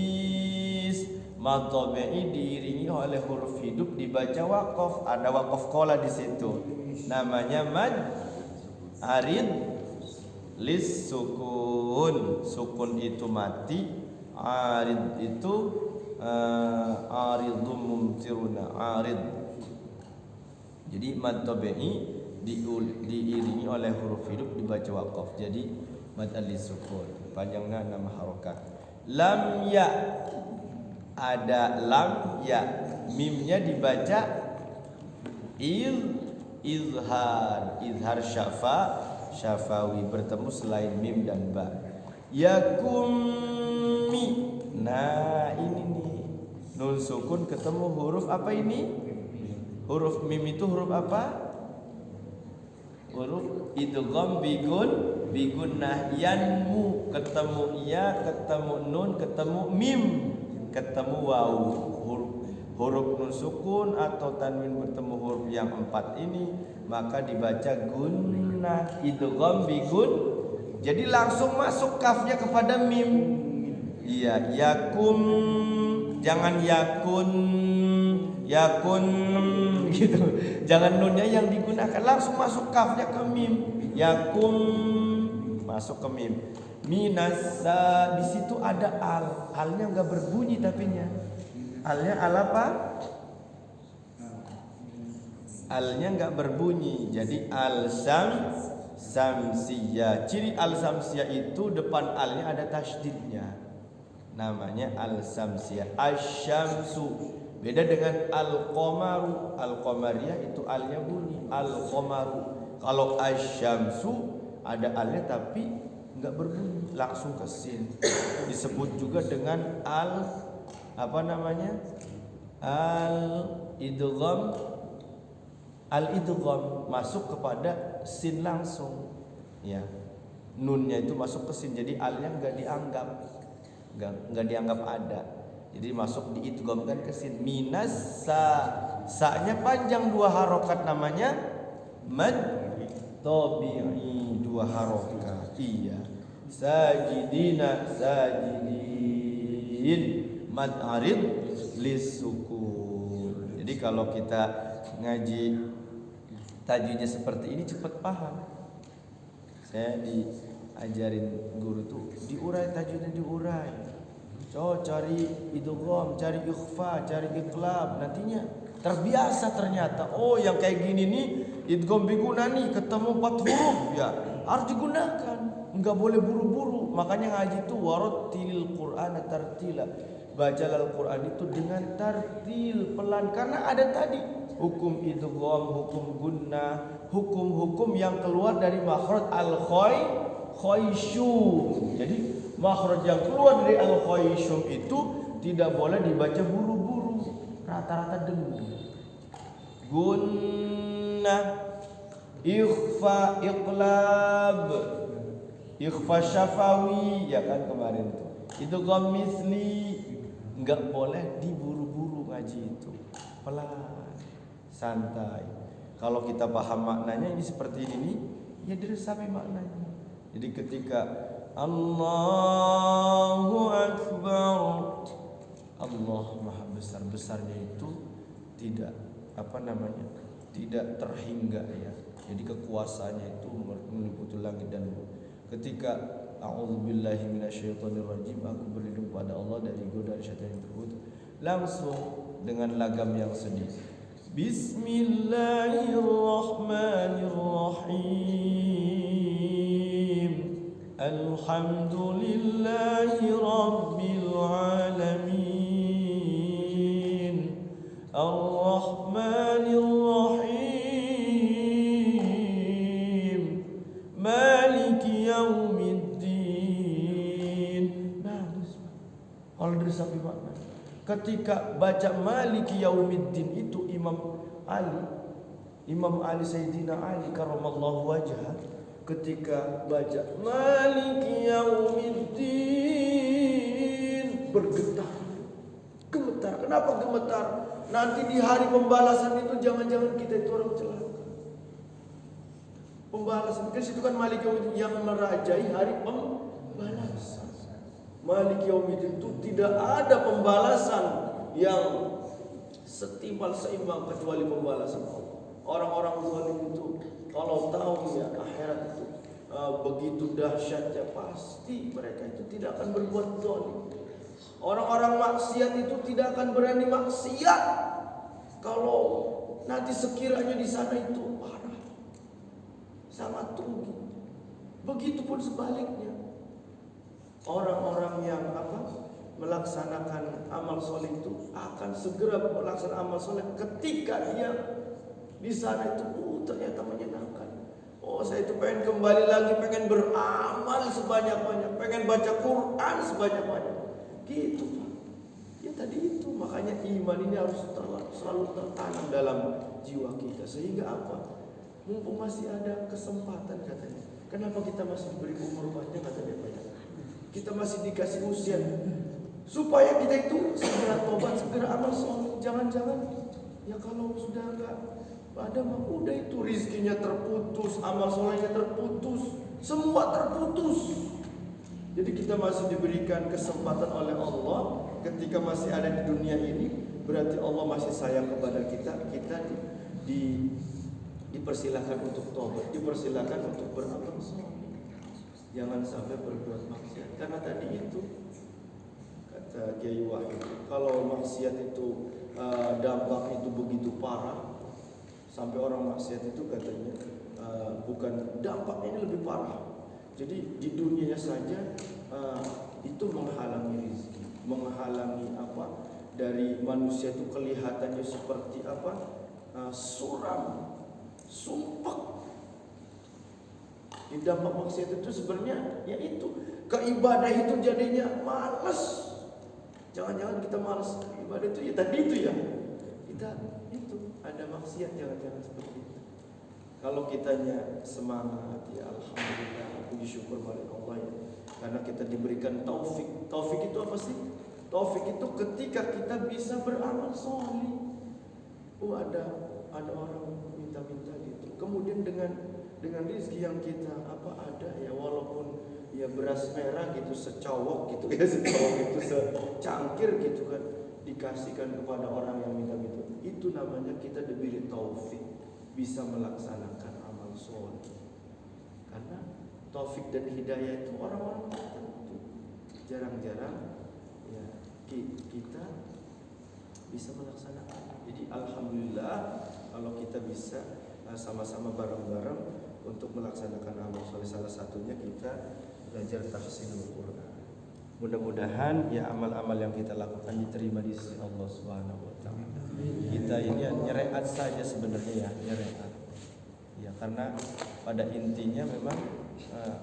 B: Mad tabi'i diiringi oleh huruf hidup dibaca waqaf. Ada waqaf qala di situ. Namanya mad arid lis sukun. Sukun itu mati, arid itu aridum mumtiruna, arid. Jadi mad tabi'i diiringi oleh huruf hidup dibaca waqaf. Jadi mad alis sukun, panjangnya 6 harokat. Lam ya, ada lam ya, mimnya dibaca izhar syafawi bertemu selain mim dan ba. Yakumi, nah ini nih nun sukun ketemu huruf apa ini? Huruf mim itu huruf apa? Huruf idgham bigunnah, yanmu, ketemu ya, ketemu nun, ketemu mim, ketemu waw. Huruf nun sukun atau tanwin bertemu huruf yang 4 ini maka dibaca gunnah, idgham bigun. Jadi langsung masuk kafnya kepada mim. Iya, yakum, jangan yakun gitu. Jangan nunnya yang digunakan, langsung masuk kafnya ke mim. Yakum masuk ke mim. Minasa, di situ ada al. Alnya enggak berbunyi tapinya. Alnya al apa? Alnya enggak berbunyi. Jadi al samsiyah. Ciri al samsiyah itu depan alnya ada tasydidnya. Namanya al samsiyah. Asyamsu. Beda dengan al-qamaru. Al-qamariyah itu alnya bunyi. Al-qamaru. Kalau asyamsu ada alnya tapi enggak berbunyi, langsung ke sin. Disebut juga dengan al apa namanya? Al-idgham. Al-idgham masuk kepada sin langsung. Ya. Nunnya itu masuk ke sin, jadi alnya enggak dianggap. Enggak dianggap ada. Jadi masuk diidghamkan ke sin. Minas sa-nya panjang 2 harokat, namanya mad tabi'i, 2 harokat. Iya. Sajidina sajidin, mad arid lis sukun. Jadi kalau kita ngaji tajwidnya seperti ini cepat paham. Saya diajarin guru tuh diurai tajwidnya, diurai. Cari idgham, cari ikhfa, cari iqlab, nantinya terbiasa ternyata. Oh, yang kayak gini nih idgham biguna nih, ketemu 4 huruf ya, harus digunakan. Enggak boleh buru-buru. Makanya ngaji itu warattilil Qur'ana tartila. Bacalah Al-Qur'an itu dengan tartil, pelan, karena ada tadi hukum idgham, hukum gunnah, hukum-hukum yang keluar dari makhraj al-khayshum. Jadi makhraj yang keluar dari al-khayshum itu tidak boleh dibaca buru-buru, rata-rata dengung. Gunnah, ikhfa, iqlab, ikhfa syafawi, ya kan kemarin tuh. Itu misli, enggak boleh diburu-buru ngaji itu. Pelan, santai. Kalau kita paham maknanya ini seperti ini, ya diresapi maknanya. Jadi ketika Allahu Akbar, Allah Maha Besar, besarnya itu tidak tidak terhingga ya. Jadi kekuasaannya itu meliputi langit dan bumi. Ketika a'udzubillahi minasyaitonirrajim, aku berlindung pada Allah dari godaan syaitan yang terkutuk, langsung dengan lagam yang sedih. Bismillahirrahmanirrahim. Alhamdulillahi rabbil alamin. Ar-Rahmanir Rahim. Maliki yaumiddin. Bagus. Kalau diresapi makna. Ketika baca Maliki yaumiddin itu Imam Ali Sayyidina Ali karramallahu wajhah, ketika baca Maliki yaumiddin bergetar. Gemetar. Kenapa gemetar? Nanti di hari pembalasan itu jangan-jangan kita itu orang celaka. Pembalasan itu kan Maliki yaumiddin yang merajai hari pembalasan. Maliki yaumiddin itu tidak ada pembalasan yang setimpal seimbang kecuali pembalasan Allah. Orang-orang zalim itu kalau tahu ya akhirat itu begitu dahsyatnya, pasti mereka itu tidak akan berbuat zalim. Orang-orang maksiat itu tidak akan berani maksiat kalau nanti sekiranya di sana itu parah, sangat tinggi. Begitupun sebaliknya, orang-orang yang melaksanakan amal soleh itu akan segera melaksanakan amal soleh ketika dia di sana itu ternyata menyenangkan. Oh, saya itu pengen kembali lagi, pengen beramal sebanyak-banyak, pengen baca Quran sebanyak-banyak. Gitu Pak. Ya tadi itu, makanya iman ini harus selalu tertanam dalam jiwa kita. Sehingga apa? Mumpung masih ada kesempatan katanya. Kenapa kita masih diberi umur panjang katanya Pak ya? Kita masih dikasih usia supaya kita itu segera tobat, segera amal soleh. Jangan-jangan ya kalau sudah enggak ada mah udah itu rizkinya terputus, amal solehnya terputus, semua terputus. Jadi kita masih diberikan kesempatan oleh Allah ketika masih ada di dunia ini, berarti Allah masih sayang kepada kita. Kita dipersilakan untuk tobat, dipersilakan untuk beramal soleh. Jangan sampai berbuat maksiat, karena tadi itu kata Kiai Wahid, kalau maksiat itu dampak itu begitu parah, sampai orang maksiat itu katanya bukan dampaknya ini lebih parah. Jadi di dunianya saja itu menghalangi rezeki, menghalangi dari manusia itu kelihatannya seperti suram, sumpek. Di dampak maksiat itu sebenarnya yaitu keibadah itu jadinya malas. Jangan-jangan kita malas ibadah itu ya tadi itu ya. Kita itu ada maksiat, jangan-jangan seperti itu. Kalau kitanya semangat ya alhamdulillah, puji syukur kepada Allah ya. Karena kita diberikan taufik. Taufik itu apa sih? Taufik itu ketika kita bisa beramal soleh. Oh ada orang minta-minta gitu. Kemudian dengan rezeki yang kita ada ya, walaupun ya beras merah gitu secowok gitu ya, secowok itu secangkir gitu kan, dikasihkan kepada orang yang minta-minta. Itu namanya kita diberi taufik bisa melaksanakan amal soleh. Karena taufik dan hidayah itu orang-orang tertentu. Jarang-jarang ya kita bisa melaksanakan. Jadi alhamdulillah kalau kita bisa sama-sama bareng-bareng untuk melaksanakan amal soleh. Salah satunya kita belajar tahsinul Quran. Mudah-mudahan ya amal-amal yang kita lakukan diterima di sisi Allah Subhanahu wa taala. Kita ini nyereat saja sebenarnya ya, nyereat. Ya karena pada intinya memang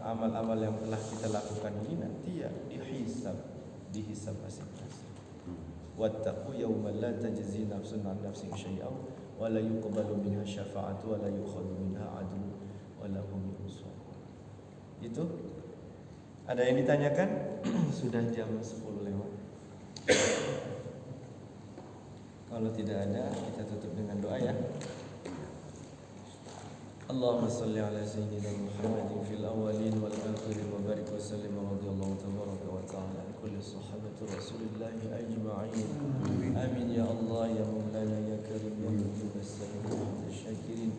B: amal-amal yang telah kita lakukan ini nanti ya dihisab masing-masing. Wattaqu yawman la tajzi nafsun 'an nafsin syai'an wa la yuqbalu minha syafa'atu wa la yu'khadhu minha 'adlun wa la hum yunsarun. Itu ada yang ditanyakan? Sudah jam 10 lewat. Kalau tidak ada, kita tutup dengan doa ya. Allahumma salli ala sayyidina Muhammadin fil awwalin wal akhirin wa barik wa sallim wa radiyallahu tabaraka wa ta'ala an kulli sahabati Rasulillahi ajma'in. Amin ya Allah ya Maulana ya Karim ya Mujib as-salim asy-syakirin.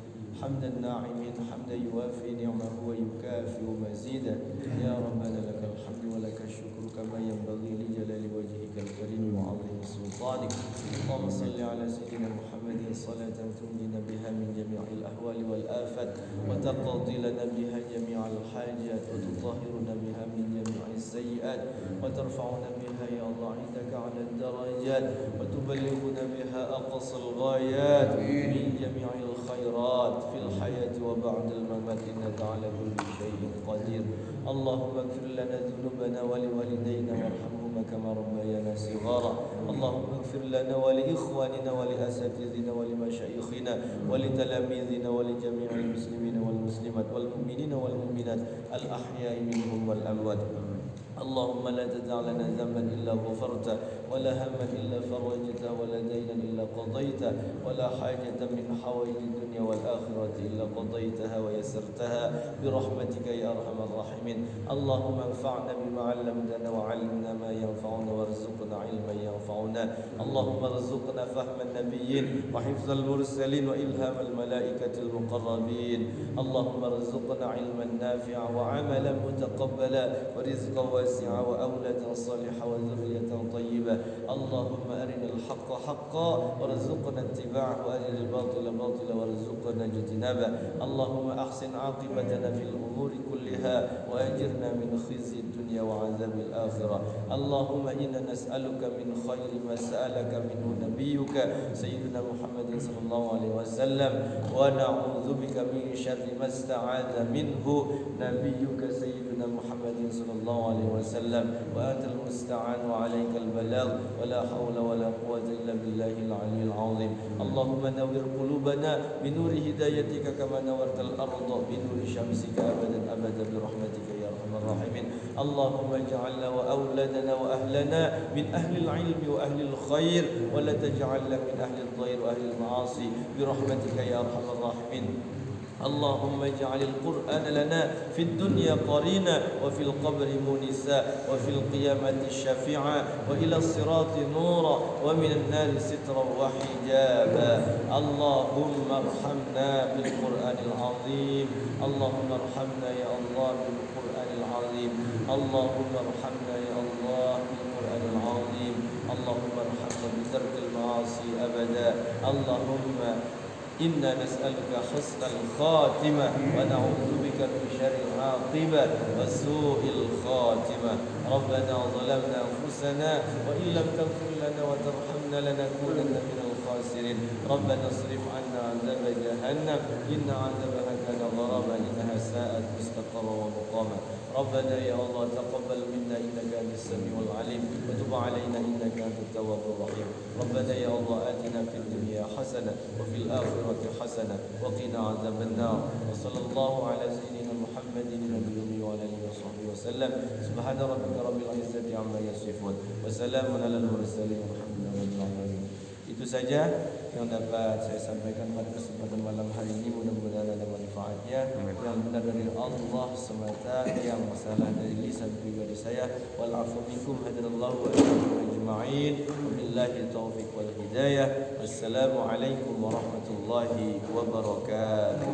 B: حمدا ناعمين حمدا يوافي نعمه ويكافئ مزيدا يا ربنا لك الحمد ولك الشكر كما ينبغي لجلال وجهك الكريم وعظيم سلطانك. اللهم صل على سيدنا محمد صلاة تنجينا بها من جميع الأهوال والآفات وتقضي لنا بها جميع الحاجات وتطهرنا بها من جميع السيئات وترفعنا بها يا الله عندك على الدرجات وتبلغنا بها أقصى الغايات من جميع الخيرات في الحياة وبعد الممات إنك على كل شيء قدير. اللهم اغفر لنا ذنوبنا ولوالدينا وارحمهما كما ربيانا صغارا. اللهم اغفر لنا ولإخواننا ولأساتذتنا ولمشايخنا ولتلاميذنا ولجميع المسلمين والمسلمات والمؤمنين والمؤمنات الأحياء منهم والأموات.
A: اللهم لا تدع لنا ذنبا إلا غفرته ولا هما إلا فرجته ولا دينا إلا قضيته ولا حاجة من حوائج الدنيا والآخرة إلا قضيتها ويسرتها برحمتك يا أرحم الراحمين. اللهم انفعنا بما علمتنا وعلمنا ما ينفعنا وارزقنا علما ينفعنا. اللهم ارزقنا فهم النبيين وحفظ المرسلين وإلهام الملائكة المقربين. اللهم ارزقنا علما نافعا وعملا متقبلا ورزقا واسعا وأولادا صالحا وذرية طيبة. اللهم أرنا الحق حقا وارزقنا اتباعه وأرنا الباطل باطلا وارزقنا اجتنابه. اللهم أحسن عاقبتنا في الأمور كلها وأجرنا من خزي الدنيا وعذاب الآخرة. اللهم إنا نسألك من خير ما سألك منه نبيك سيدنا محمد صلى الله عليه وسلم ونعوذ بك من شر ما استعاذ منه نبيك سيدنا محمد صلى الله عليه وسلم وأنت المستعان وعليك البلاغ ولا حول ولا قوة إلا بالله العلي العظيم. اللهم نور قلوبنا بنور هدايتك كما نورت الأرض بنور شمسك أبدا أبدا برحمتك يا أرحم الراحمين. اللهم اجعلنا وأولادنا وأهلنا من أهل العلم وأهل الخير ولا تجعلنا من أهل الضير وأهل المعاصي برحمتك يا أرحم الراحمين. اللهم اجعل القرآن لنا في الدنيا قرينا وفي القبر مونسا وفي القيامة شفيعا وإلى الصراط نورا ومن النار سترا وحجابا. اللهم ارحمنا بالقرآن العظيم. اللهم ارحمنا يا الله بالقرآن العظيم. اللهم ارحمنا يا الله بالقرآن العظيم. اللهم ارحمنا بترك المعاصي أبدا. اللهم إنا نسألك حسن الخاتمة ونعوذ بك من شر العاقبة وسوء الخاتمة. ربنا ظلمنا أنفسنا وإن لم تغفر لنا وترحمنا لنكونن من الخاسرين. ربنا اصرف عنا عذاب جهنم إن عذابها كان غراما إنها ساءت مستقرا ومقاما. ربنا يا الله تقبل منا إنك أنت السميع العليم وتب علينا إنك أنت التواب الرحيم. ربنا يا الله آتنا في الدنيا حسنة وفي الآخرة حسنة وقنا عذاب النار. وصلى الله على سيدنا محمد النبي وعلى آله وصحبه وسلم. سبحان ربك رب العزة عما يصفون وسلام على المرسلين والحمد لله رب العالمين. Itu saja yang dapat saya sampaikan pada kesempatan malam hari ini. Mudah-mudahan ada manfaatnya. Yang benar dari Allah semata, yang salah dari lisan pribadi saya. Wal afu minkum hadanallahu wa iyyakum ajma'in. Wabillahi taufiq wal hidayah. Wassalamualaikum warahmatullahi wabarakatuh.